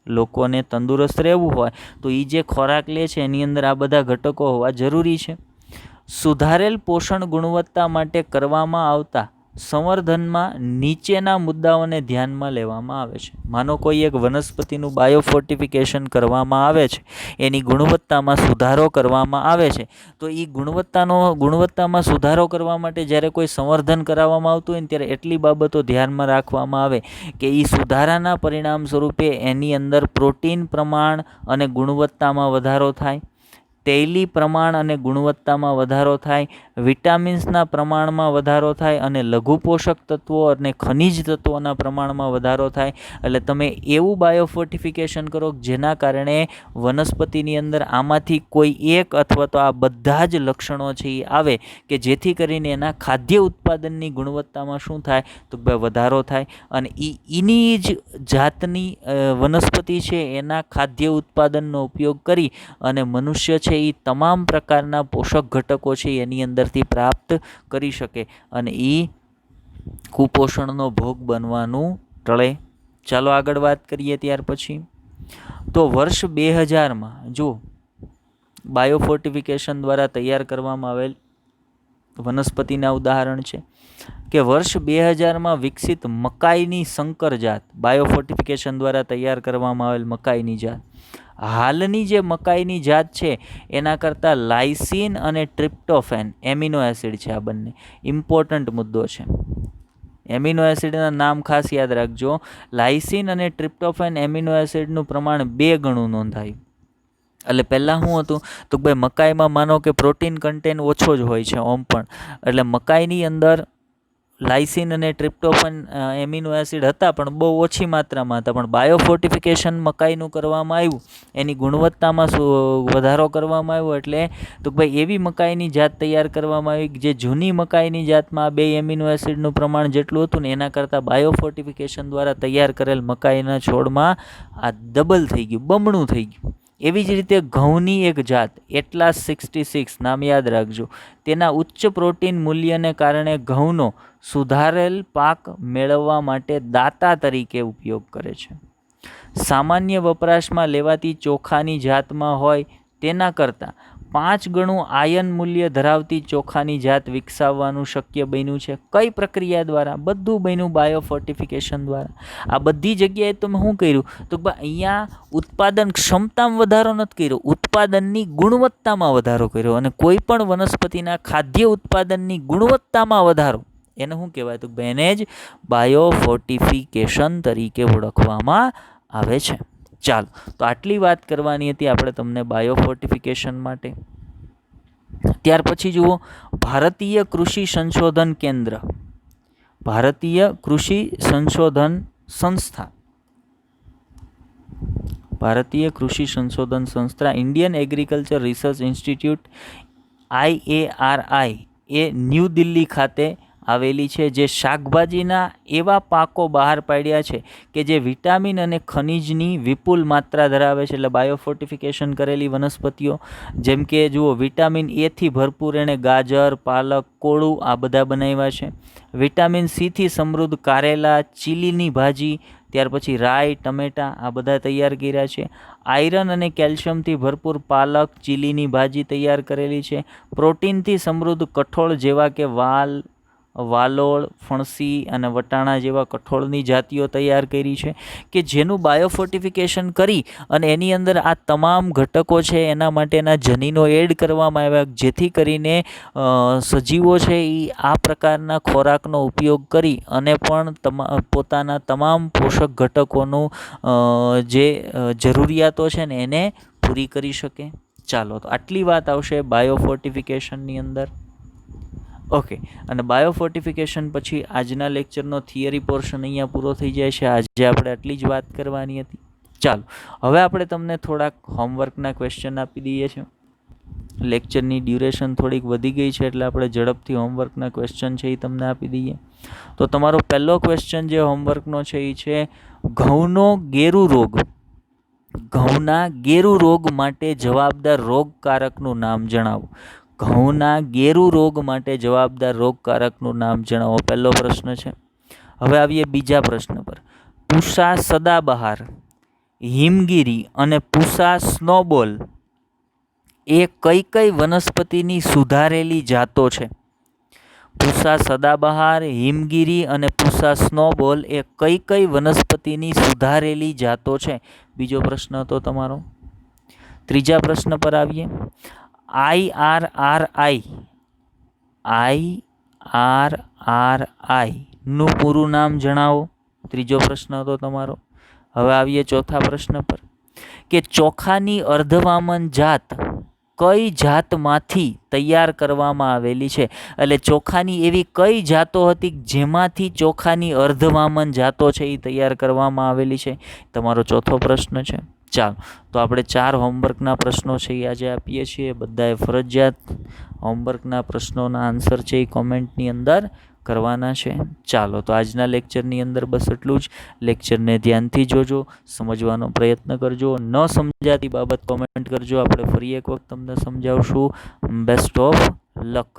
લોકોને તંદુરસ્ત રહેવું હોય તો એ જે ખોરાક લે છે એની અંદર આ બધા ઘટકો હોવા જરૂરી છે. સુધારેલ પોષણ ગુણવત્તા માટે કરવામાં આવતા સંવર્ધનમાં નીચેના મુદ્દાઓને ધ્યાનમાં લેવામાં આવે છે. માનો કોઈ એક વનસ્પતિનું બાયોફોર્ટિફિકેશન કરવામાં આવે છે, એની ગુણવત્તામાં સુધારો કરવામાં આવે છે, તો એ ગુણવત્તામાં સુધારો કરવા માટે જ્યારે કોઈ સંવર્ધન કરાવવામાં આવતું હોય ને ત્યારે એટલી બાબતો ધ્યાનમાં રાખવામાં આવે કે એ સુધારાના પરિણામ સ્વરૂપે એની અંદર પ્રોટીન પ્રમાણ અને ગુણવત્તામાં વધારો થાય, તૈલી પ્રમાણ અને ગુણવત્તામાં વધારો થાય, વિટામિન્સના પ્રમાણમાં વધારો થાય અને લઘુ પોષક તત્વો અને ખનિજ તત્વોના પ્રમાણમાં વધારો થાય. એટલે તમે એવું બાયોફોર્ટિફિકેશન કરો જેના કારણે વનસ્પતિની અંદર આમાંથી કોઈ એક અથવા તો આ બધા જ લક્ષણો છે એ આવે, કે જેથી કરીને એના ખાદ્ય ઉત્પાદનની ગુણવત્તામાં શું થાય તો વધારો થાય, અને એની જ જાતની વનસ્પતિ છે એના ખાદ્ય ઉત્પાદનનો ઉપયોગ કરી અને મનુષ્ય છે એ તમામ પ્રકારના પોષક ઘટકો છે એની અંદરથી પ્રાપ્ત કરી શકે અને એ કુપોષણનો ભોગ બનવાનું ટળે. ચાલો આગળ વાત કરીએ. ત્યાર પછી તો વર્ષ 2000માં જો બાયોફોર્ટિફિકેશન દ્વારા તૈયાર કરવામાં આવેલ વનસ્પતિના ઉદાહરણ છે કે વર્ષ 2000માં વિકસિત મકાઈની સંકર જાત, બાયોફોર્ટિફિકેશન દ્વારા તૈયાર કરવામાં આવેલ મકાઈની જાત. હાલની જે મકાઈની જાત છે એના કરતાં લાઇસિન અને ટ્રિપ્ટોફેન એમિનો એસિડ છે, આ બંને ઇમ્પોર્ટન્ટ મુદ્દો છે. એમિનો એસિડના નામ ખાસ યાદ રાખજો. લાઇસિન અને ટ્રિપ્ટોફેન એમિનો એસિડનું પ્રમાણ 2 ગણું નોંધાયું. એટલે પહેલાં શું હતું તો ભાઈ મકાઈમાં માનો કે પ્રોટીન કન્ટેન્ટ ઓછો જ હોય છે ઓમ પણ, એટલે મકાઈની અંદર લાઇસિન અને ટ્રિપ્ટોફન એમિનો એસિડ હતા, પણ બહુ ઓછી માત્રામાં હતા. પણ બાયોફોર્ટિફિકેશન મકાઈનું કરવામાં આવ્યું, એની ગુણવત્તામાં વધારો કરવામાં આવ્યો. એટલે તો ભાઈ એવી મકાઈની જાત તૈયાર કરવામાં આવી જે જૂની મકાઈની જાતમાં 2 એમિનો એસિડનું પ્રમાણ જેટલું હતું ને એના કરતાં બાયોફોર્ટિફિકેશન દ્વારા તૈયાર કરેલ મકાઈના છોડમાં આ ડબલ થઈ ગયું, બમણું થઈ ગયું. એવી જ રીતે ઘઉંની એક જાત એટલાસ 66, નામ યાદ રાખજો, તેના ઉચ્ચ પ્રોટીન મૂલ્યને કારણે ઘઉંનો સુધારેલ પાક મેળવવા માટે દાતા તરીકે ઉપયોગ કરે છે. સામાન્ય વપરાશમાં લેવાતી ચોખાની જાતમાં હોય તેના કરતાં 5 ગણું આયન મૂલ્ય ધરાવતી ચોખાની જાત વિકસાવવાનું શક્ય બન્યું છે. કઈ પ્રક્રિયા દ્વારા? બધું બન્યું બાયોફોર્ટિફિકેશન દ્વારા. આ બધી જગ્યાએ તમે શું કર્યું? તો અહીંયા ઉત્પાદન ક્ષમતામાં વધારો નથી કર્યો, ઉત્પાદનની ગુણવત્તામાં વધારો કર્યો. અને કોઈ પણ વનસ્પતિના ખાદ્ય ઉત્પાદનની ગુણવત્તામાં વધારો, એને શું કહેવાય? તો એને જ બાયોફોર્ટિફિકેશન તરીકે ઓળખવામાં આવે છે. ચાલો, તો આટલી વાત કરવાની હતી આપણે તમને બાયોફોર્ટિફિકેશન માટે. ત્યાર પછી જુઓ, ભારતીય કૃષિ સંશોધન કેન્દ્ર, ભારતીય કૃષિ સંશોધન સંસ્થા, ભારતીય કૃષિ સંશોધન સંસ્થા, Indian agriculture research institute IARI એ ન્યૂ દિલ્હી ખાતે આવેલી છે, જે શાકભાજીના એવા પાકો બહાર પાડ્યા છે કે જે વિટામિન અને ખનિજની વિપુલ માત્રા ધરાવે છે. એટલે બાયોફોર્ટિફિકેશન કરેલી વનસ્પતિઓ, જેમ કે જુઓ, વિટામિન એથી ભરપૂર એણે ગાજર, પાલક, કોળું આ બધા બનાવ્યા છે. વિટામિન સીથી સમૃદ્ધ કારેલા, ચીલીની ભાજી, ત્યાર પછી રાઈ, ટમેટાં આ બધા તૈયાર કર્યા છે. આયરન અને કેલ્શિયમથી ભરપૂર પાલક, ચીલીની ભાજી તૈયાર કરેલી છે. પ્રોટીનથી સમૃદ્ધ કઠોળ જેવા કે વાલોળ, ફણસી અને વટાણા જેવા કઠોળની જાતિઓ તૈયાર કરી છે, કે જેનું બાયોફોર્ટિફિકેશન કરી અને એની અંદર આ તમામ ઘટકો છે એના માટેના જનીનો એડ કરવામાં આવ્યા, જેથી કરીને સજીવો છે એ આ પ્રકારના ખોરાકનો ઉપયોગ કરી અને પણ પોતાના તમામ પોષક ઘટકોનું જે જરૂરિયાતો છે ને એને પૂરી કરી શકે. ચાલો, તો આટલી વાત આવશે બાયોફોર્ટિફિકેશનની અંદર. ઓકે, અને બાયોફોર્ટિફિકેશન પછી આજના લેક્ચરનો થિયરી પોર્શન અહીંયા પૂરો થઈ જાય છે. આજે આપણે આટલી જ વાત કરવાની હતી. ચાલો, હવે આપણે તમને થોડાક હોમવર્કના ક્વેશ્ચન આપી દઈએ છીએ. લેક્ચરની ડ્યુરેશન થોડીક વધી ગઈ છે, એટલે આપણે ઝડપથી હોમવર્કના ક્વેશ્ચન છે એ તમને આપી દઈએ. તો તમારો પહેલો ક્વેશ્ચન જે હોમવર્કનો છે એ છે, ઘઉંનો ગેરુ રોગ, ઘઉંના ગેરુ રોગ માટે જવાબદાર રોગકારકનું નામ જણાવો. ઘઉંના ગેરુ રોગ માટે જવાબદાર રોગકારકનું નામ જણાવો, પહેલો પ્રશ્ન છે. હવે આવીએ બીજા પ્રશ્ન પર. પૂષા સદાબહાર, હિમગીરી અને પૂષા સ્નોબોલ એ કઈ કઈ વનસ્પતિની સુધારેલી જાતો છે? પૂષા સદાબહાર, હિમગીરી અને પૂષા સ્નોબોલ એ કઈ કઈ વનસ્પતિની સુધારેલી જાતો છે? બીજો પ્રશ્ન હતો તમારો. ત્રીજા પ્રશ્ન પર આવીએ. IRRI નું પૂરું નામ જણાવો. ત્રીજો પ્રશ્ન હતો તમારો. હવે આવીએ ચોથા પ્રશ્ન પર, કે ચોખાની અર્ધવામન જાત કઈ જાતમાંથી તૈયાર કરવામાં આવેલી છે? એટલે ચોખાની એવી કઈ જાતો હતી જેમાંથી ચોખાની અર્ધવામન જાતો છે એ તૈયાર કરવામાં આવેલી છે? તમારો ચોથો પ્રશ્ન છે. ચાલો, તો આપણે 4 હોમવર્કના પ્રશ્નો છે એ આજે આપીએ છીએ. બધાએ ફરજિયાત હોમવર્કના પ્રશ્નોના આન્સર છે એ કોમેન્ટની અંદર કરવાના છે. ચાલો, તો આજના લેક્ચરની અંદર બસ એટલું જ. લેક્ચરને ધ્યાનથી જોજો, સમજવાનો પ્રયત્ન કરજો. ન સમજાતી બાબત કોમેન્ટ કરજો, આપણે ફરી એક વખત તમને સમજાવશું. Best of luck.